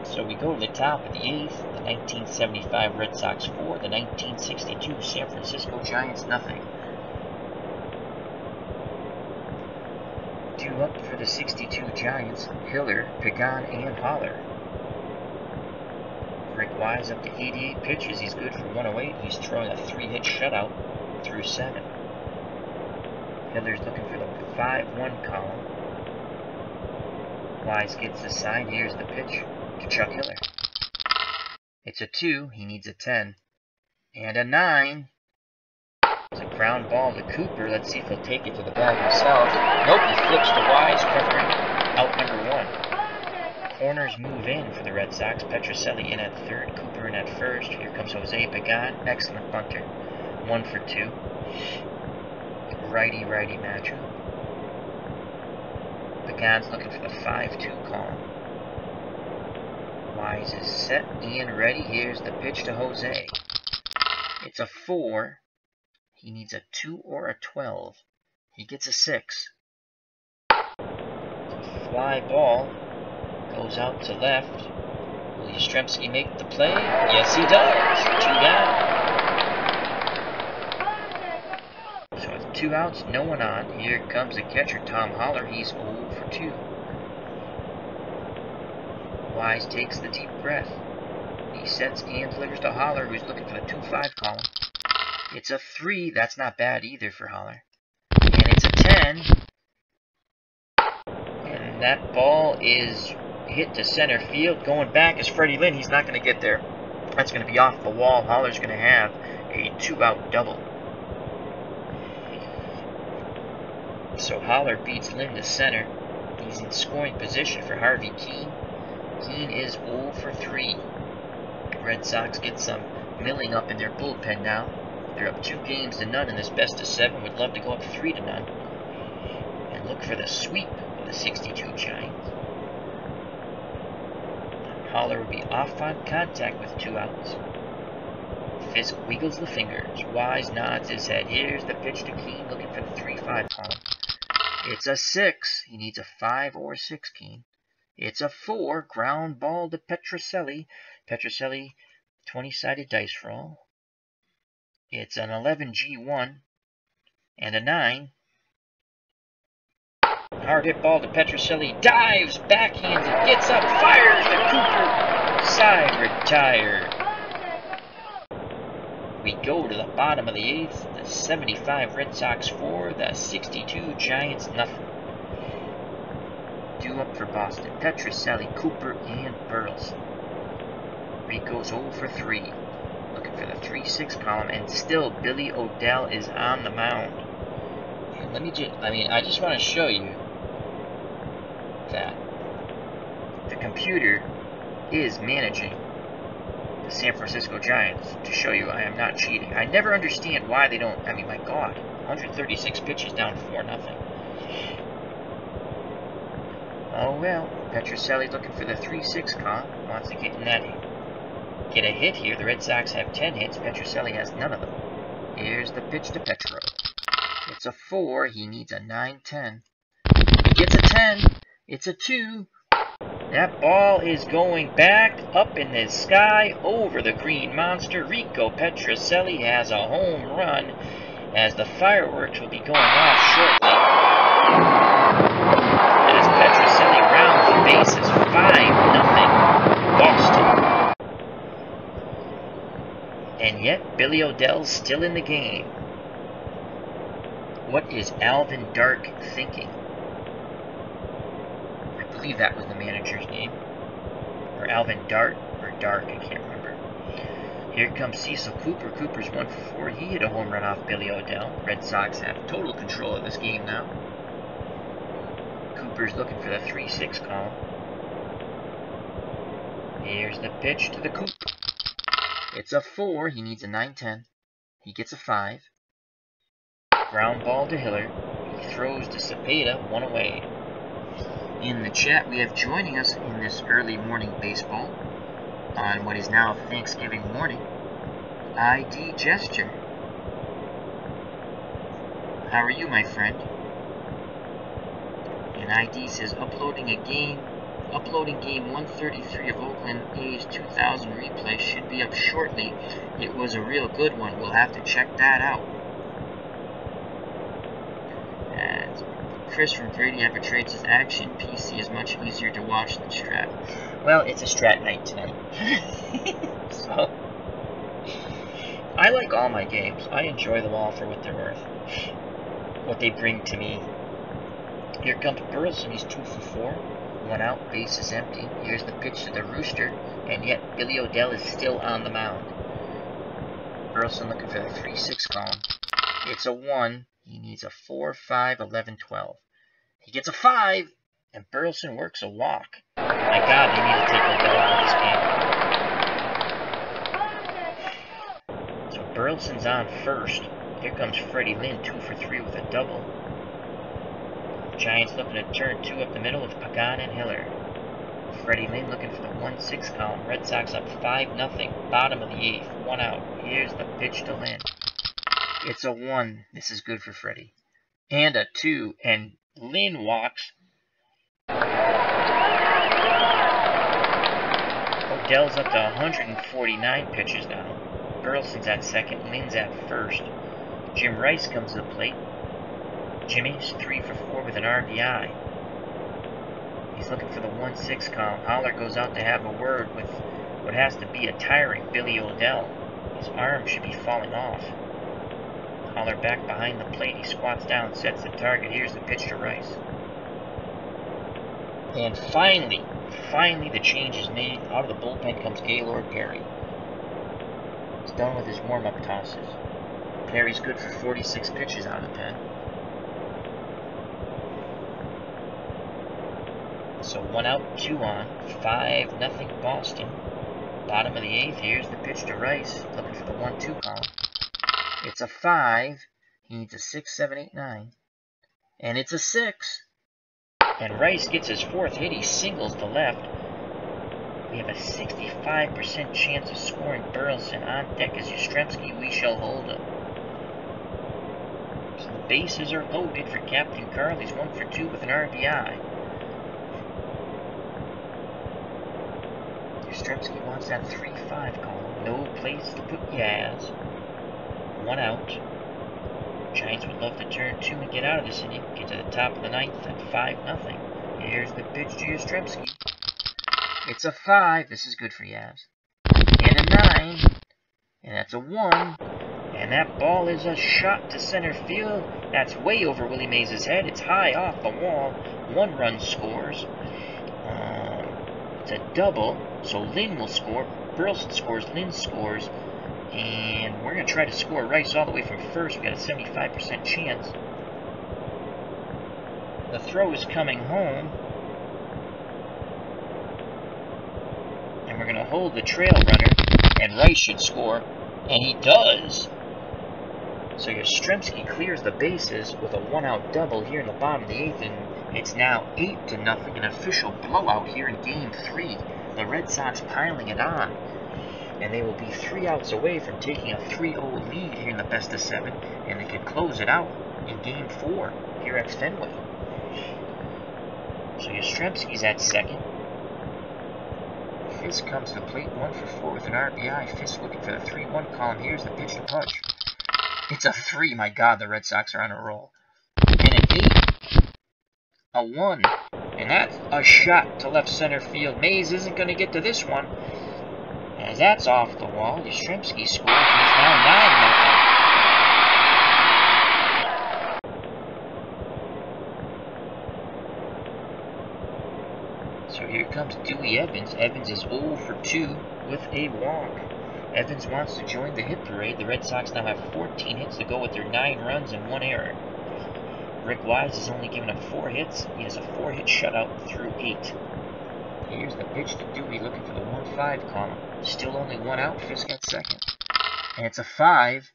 So we go to the top of the 8th. The 1975 Red Sox 4. The 1962 San Francisco Giants nothing. 2 up for the 62 Giants. Hiller, Pagan, and Holler. Rick Wise up to 88 pitches. He's good for 108. He's throwing a 3-hit shutout through 7. Hiller's looking for the 5-1 column. Wise gets the sign. Here's the pitch to Chuck Hiller. It's a 2. He needs a 10. And a 9. It's a ground ball to Cooper. Let's see if he'll take it to the bag himself. Nope, he flips to Wise, covering out number 1. Corners move in for the Red Sox. Petrocelli in at third, Cooper in at first. Here comes Jose Pagan. Excellent bunter. 1 for 2. righty-righty matchup. Pagan's looking for the 5-2 column. Wise is set and ready. Here's the pitch to Jose. It's a 4. He needs a 2 or a 12. He gets a 6. It's a fly ball. Goes out to left. Will Yastrzemski make the play? Yes, he does. 2 down. So with 2 outs, no one on. Here comes the catcher, Tom Holler. He's 0 for 2. Wise takes the deep breath. He sets and delivers to Holler, who's looking for the 2-5 column. It's a 3. That's not bad either for Holler. And it's a 10. And that ball is hit to center field. Going back is Freddie Lynn. He's not going to get there. That's going to be off the wall. Holler's going to have a 2-out double. So Holler beats Lynn to center. He's in scoring position for Harvey Kuenn. Kuenn is 0 for 3. Red Sox get some milling up in their bullpen now. They're up 2-0 in this best of 7. Would love to go up 3-0 and look for the sweep of the 62 Giants. Holler will be off on contact with 2 outs. Fisk wiggles the fingers. Wise nods his head. Here's the pitch to Kuenn, looking for the 3-5 column. It's a 6. He needs a 5 or 6, Kuenn. It's a 4. Ground ball to Petrocelli. Petrocelli, 20-sided dice roll. It's an 11 G1 and a 9. Hard hit ball to Petrocelli. Dives, backhanded, gets up, fires to Cooper. Side retired. We go to the bottom of the 8th. The 75 Red Sox 4, the 62 Giants nothing. Due up for Boston: Petrocelli, Cooper, and Burleson. Rico's 0 for 3. Looking for the 3-6 column, and still Billy O'Dell is on the mound. And I just want to show you that the computer is managing the San Francisco Giants to show you I am not cheating. I never understand why they don't. My God, 136 pitches down 4-0. Oh well, Petrocelli looking for the 3-6 column. Wants to get a hit here. The Red Sox have 10 hits. Petrocelli has none of them. Here's the pitch to Petro. It's a 4. He needs a 9-10. He gets a 10. It's a 2. That ball is going back up in the sky over the Green Monster. Rico Petrocelli has a home run as the fireworks will be going off shortly. As Petrocelli rounds the bases, 5-0 Boston. And yet Billy O'Dell's still in the game. What is Alvin Dark thinking? I believe that was the manager's name. Or Alvin Dart, or Dark, I can't remember. Here comes Cecil Cooper. Cooper's 1 for 4. He hit a home run off Billy O'Dell. Red Sox have total control of this game now. Cooper's looking for the 3-6 column. Here's the pitch to the Coop. It's a 4. He needs a 9-10. He gets a 5. Ground ball to Hiller. He throws to Cepeda, 1 away. In the chat, we have joining us in this early morning baseball on what is now Thanksgiving morning, ID Gesture. How are you, my friend? And ID says, uploading game 133 of Oakland A's 2000 replay should be up shortly. It was a real good one. We'll have to check that out. And Chris from Grady Ever says, Action PC is much easier to watch than Strat. Well, it's a Strat night tonight. So, I like all my games. I enjoy them all for what they're worth. What they bring to me. Here comes Burleson. He's 2 for 4. 1 out, base is empty. Here's the pitch to the Rooster, and yet Billy O'Dell is still on the mound. Burleson looking for the 3-6 column. It's a 1. He needs a 4, 5, 11, 12. He gets a 5, and Burleson works a walk. My God, they need to take O'Dell out of this game. So Burleson's on first. Here comes Freddie Lynn, 2 for 3 with a double. Giants looking to turn 2 up the middle with Pagan and Hiller. Freddie Lynn looking for the 1-6 column. Red Sox up 5-0. Bottom of the 8th. 1 out. Here's the pitch to Lynn. It's a 1. This is good for Freddie. And a 2. And Lynn walks. Odell's up to 149 pitches now. Burleson's at second. Lynn's at first. Jim Rice comes to the plate. Jimmy's 3 for 4 with an RBI. He's looking for the 1-6 column. Holler goes out to have a word with what has to be a tiring Billy Odell. His arm should be falling off. Holler back behind the plate. He squats down, sets the target. Here's the pitch to Rice. And finally the change is made. Out of the bullpen comes Gaylord Perry. He's done with his warm-up tosses. Perry's good for 46 pitches out of the pen. So 1 out, 2 on. 5-0 Boston. Bottom of the 8th. Here's the pitch to Rice. Looking for the 1-2 column. It's a 5. He needs a 6, 7, 8, 9. And it's a 6. And Rice gets his 4th hit. He singles to left. We have a 65% chance of scoring Burleson. On deck is Yastrzemski. We shall hold him. So the bases are loaded for Captain Carl. He's 1 for 2 with an RBI. Yastrzemski wants that 3-5 column. No place to put Yaz. 1 out. Giants would love to turn 2 and get out of this inning. Get to the top of the 9th at 5-0. Here's the pitch to Yastrzemski. It's a 5. This is good for Yaz. And a 9. And that's a 1. And that ball is a shot to center field. That's way over Willie Mays' head. It's high off the wall. 1 run scores. It's a double. So Lynn will score. Burleson scores. Lynn scores. And we're going to try to score Rice all the way from first. We got a 75% chance. The throw is coming home. And we're going to hold the trail runner. And Rice should score. And he does. So Yastrzemski clears the bases with a 1-out double here in the bottom of the 8th. And it's now 8-0. An official blowout here in Game 3. The Red Sox piling it on. And they will be 3 outs away from taking a 3-0 lead here in the best of 7. And they could close it out in Game 4 here at Fenway. So Yastrzemski's at second. Fisk comes to the plate, 1 for 4 with an RBI. Fisk looking for the 3-1 column. Here's the pitch to Pudge. It's a 3. My God, the Red Sox are on a roll. And an 8. A 1. And that's a shot to left center field. Mays isn't going to get to this one. As that's off the wall, Yastrzemski scores, and it's now 9-0. So here comes Dewey Evans. Evans is 0 for 2 with a walk. Evans wants to join the hit parade. The Red Sox now have 14 hits to go with their 9 runs and 1 error. Rick Wise has only given up 4 hits. He has a 4-hit shutout through 8. Here's the pitch to Dewey looking for the 1-5 column. Still only 1 out. Fisk at second. And it's a 5.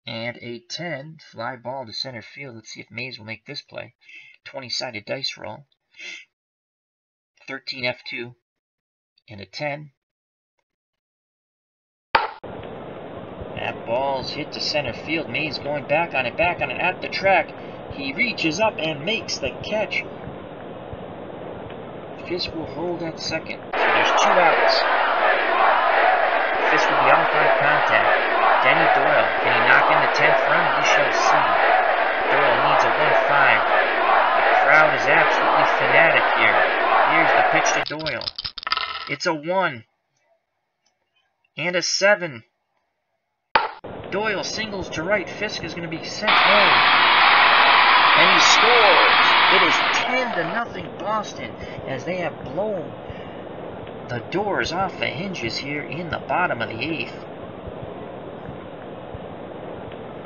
And a 10. Fly ball to center field. Let's see if Mays will make this play. 20-sided dice roll. 13 F2. And a 10. That ball's hit to center field. Mays going back on it at the track. He reaches up and makes the catch. Fisk will hold at second. So there's 2 outs. Fisk will be off on contact. Denny Doyle, can he knock in the 10th run? We shall see. Doyle needs a 1-5. The crowd is absolutely fanatic here. Here's the pitch to Doyle. It's a 1. And a 7. Doyle singles to right. Fisk is going to be sent home. And he scores. It is 10-0 Boston as they have blown the doors off the hinges here in the bottom of the 8th.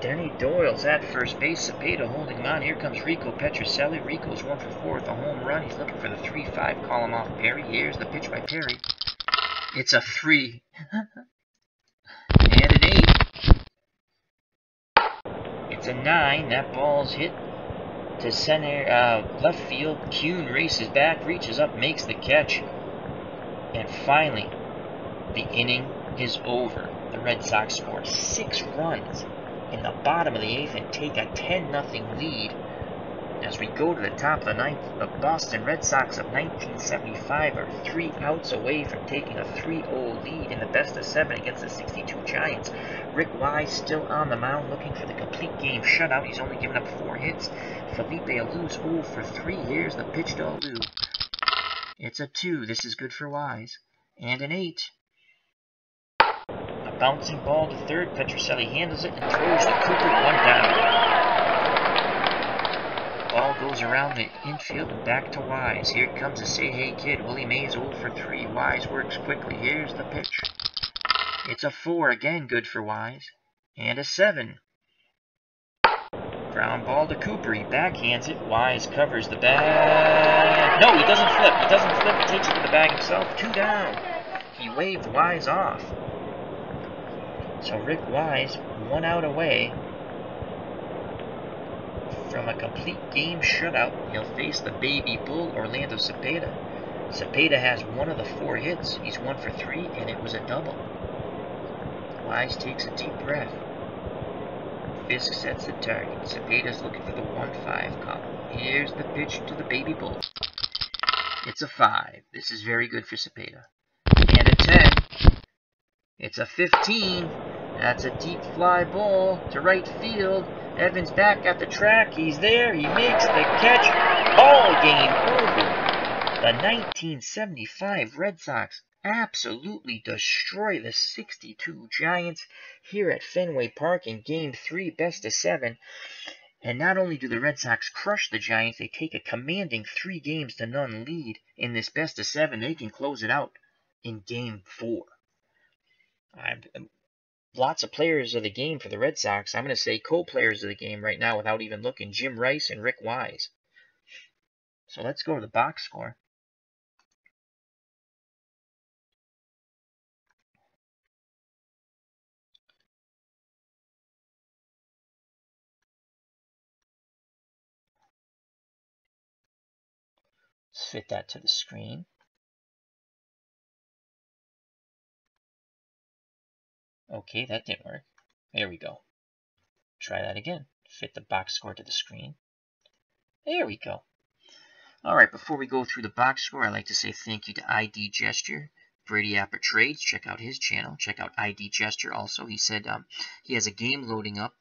Denny Doyle's at first base. Cepeda holding him on. Here comes Rico Petrocelli. Rico's 1 for 4 with a home run. He's looking for the 3-5 column off Perry. Here's the pitch by Perry. It's a 3. And an 8. 9. That ball's hit to center, left field. Kuhn races back, reaches up, makes the catch. And finally, the inning is over. The Red Sox score 6 runs in the bottom of the 8th and take a 10-0 lead. As we go to the top of the 9th, the Boston Red Sox of 1975 are 3 outs away from taking a 3-0 lead in the best of 7 against the 62 Giants. Rick Wise still on the mound looking for the complete game shutout. He's only given up 4 hits. Felipe Alou's 0 for 3. Here's the pitch to Alou. It's a 2. This is good for Wise. And an 8. A bouncing ball to third. Petrocelli handles it and throws to Cooper. 1 down. Ball goes around the infield and back to Wise. Here comes a say hey kid. Willie Mays 0 for 3. Wise works quickly. Here's the pitch. It's a 4. Again good for Wise. And a 7. Ground ball to Cooper. He backhands it. Wise covers the bag. No, he doesn't flip. He doesn't flip. He takes it to the bag himself. 2 down. He waved Wise off. So Rick Wise 1 out away from a complete game shutout. He'll face the baby bull, Orlando Cepeda. Cepeda has 1 of the 4 hits. He's 1 for 3, and it was a double. Wise takes a deep breath. Fisk sets the target. Cepeda's looking for the 1-5 column. Here's the pitch to the baby bull. It's a 5. This is very good for Cepeda. And a 10. It's a 15. That's a deep fly ball to right field. Evans back at the track. He's there. He makes the catch. Ball game over. The 1975 Red Sox absolutely destroy the 62 Giants here at Fenway Park in Game 3, best of 7. And not only do the Red Sox crush the Giants, they take a commanding 3-0 lead in this best of 7. They can close it out in Game 4. Lots of players of the game for the Red Sox. I'm going to say co-players of the game right now without even looking. Jim Rice and Rick Wise. So let's go to the box score. Let's fit that to the screen. Okay, that didn't work. There we go. Try that again. Fit the box score to the screen. There we go. All right, before we go through the box score, I'd like to say thank you to ID Gesture, Brady Apper Trades. Check out his channel. Check out ID Gesture also. He said he has a game loading up.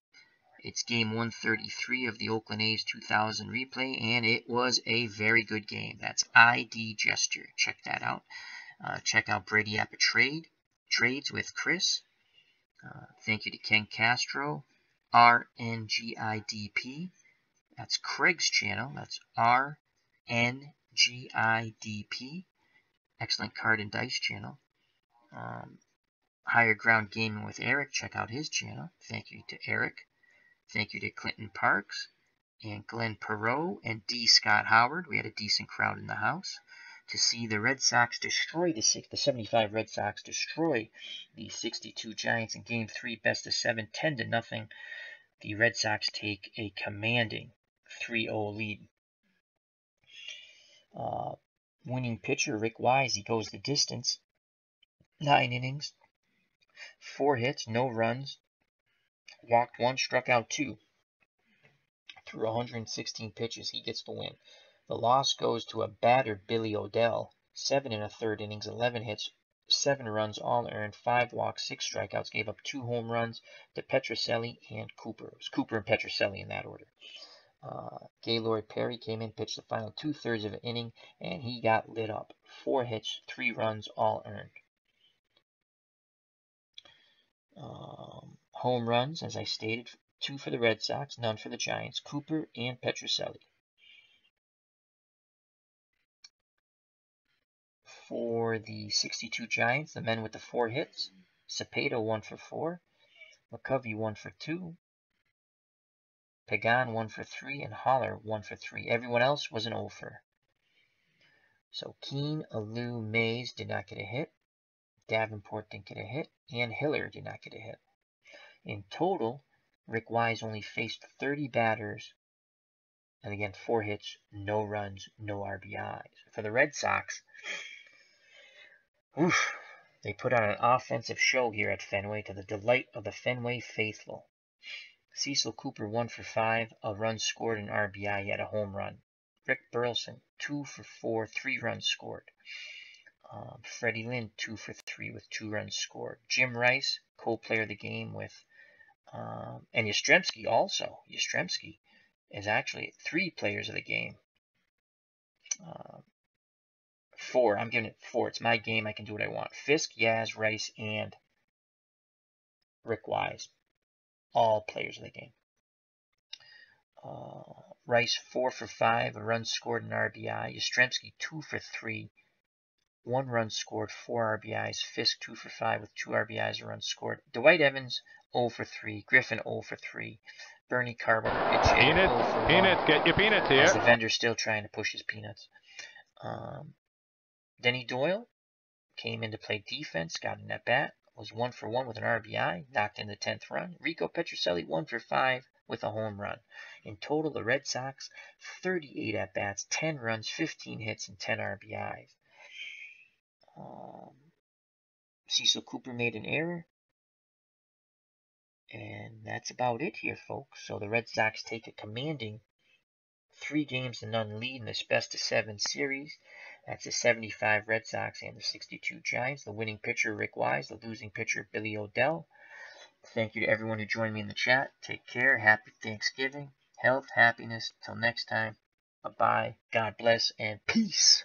It's game 133 of the Oakland A's 2000 replay, and it was a very good game. That's ID Gesture. Check that out. Check out Brady Apper Trades with Chris. Thank you to Ken Castro, RNGIDP. That's Craig's channel. That's RNGIDP. Excellent card and dice channel. Higher Ground Gaming with Eric. Check out his channel. Thank you to Eric. Thank you to Clinton Parks and Glenn Perot and D. Scott Howard. We had a decent crowd in the house to see the Red Sox destroy the 75 Red Sox destroy the 62 Giants in Game 3, best of 7, 10-0. The Red Sox take a commanding 3-0 lead. Winning pitcher Rick Wise, he goes the distance. 9 innings, 4 hits, no runs, walked 1, struck out 2. Through 116 pitches, he gets the win. The loss goes to a batter, Billy O'Dell. 7 1/3 innings, 11 hits, 7 runs, all earned, 5 walks, 6 strikeouts, gave up 2 home runs to Petrocelli and Cooper. It was Cooper and Petrocelli in that order. Gaylord Perry came in, pitched the final 2/3 of an inning, and he got lit up. 4 hits, 3 runs, all earned. Home runs, as I stated, 2 for the Red Sox, none for the Giants, Cooper and Petrocelli. For the 62 Giants, the men with the 4 hits, Cepeda 1 for 4, McCovey 1 for 2, Pagan 1 for 3, and Holler 1 for 3. Everyone else was an 0-fer. So Keene, Alou, Mays did not get a hit, Davenport didn't get a hit, and Hiller did not get a hit. In total, Rick Wise only faced 30 batters, and again, 4 hits, no runs, no RBIs. For the Red Sox, oof, they put on an offensive show here at Fenway to the delight of the Fenway faithful. Cecil Cooper 1 for 5, a run scored, an RBI, he had a home run. Rick Burleson 2 for 4, 3 runs scored. Freddie Lynn 2 for 3 with 2 runs scored. Jim Rice, co-player of the game with, and Yastrzemski also. Yastrzemski is actually 3 players of the game. 4. I'm giving it 4. It's my game. I can do what I want. Fisk, Yaz, Rice, and Rick Wise. All players of the game. Rice 4 for 5, a run scored, an RBI. Yastrzemski 2 for 3, 1 run scored, 4 RBIs. Fisk 2 for 5 with 2 RBIs, a run scored. Dwight Evans 0 for 3. Griffin 0 for 3. Bernie Carpenter pitching 0 for 1. Peanuts, get your peanuts here. As the vendor's still trying to push his peanuts. Denny Doyle came in to play defense, got an at-bat, was 1 for 1 with an RBI, knocked in the 10th run. Rico Petrocelli 1 for 5 with a home run. In total, the Red Sox, 38 at-bats, 10 runs, 15 hits, and 10 RBIs. Cecil Cooper made an error. And that's about it here, folks. So the Red Sox take a commanding 3-0 lead in this best-of-7 series. That's the 75 Red Sox and the 62 Giants. The winning pitcher, Rick Wise. The losing pitcher, Billy O'Dell. Thank you to everyone who joined me in the chat. Take care. Happy Thanksgiving. Health, happiness. Till next time. Bye-bye. God bless and peace.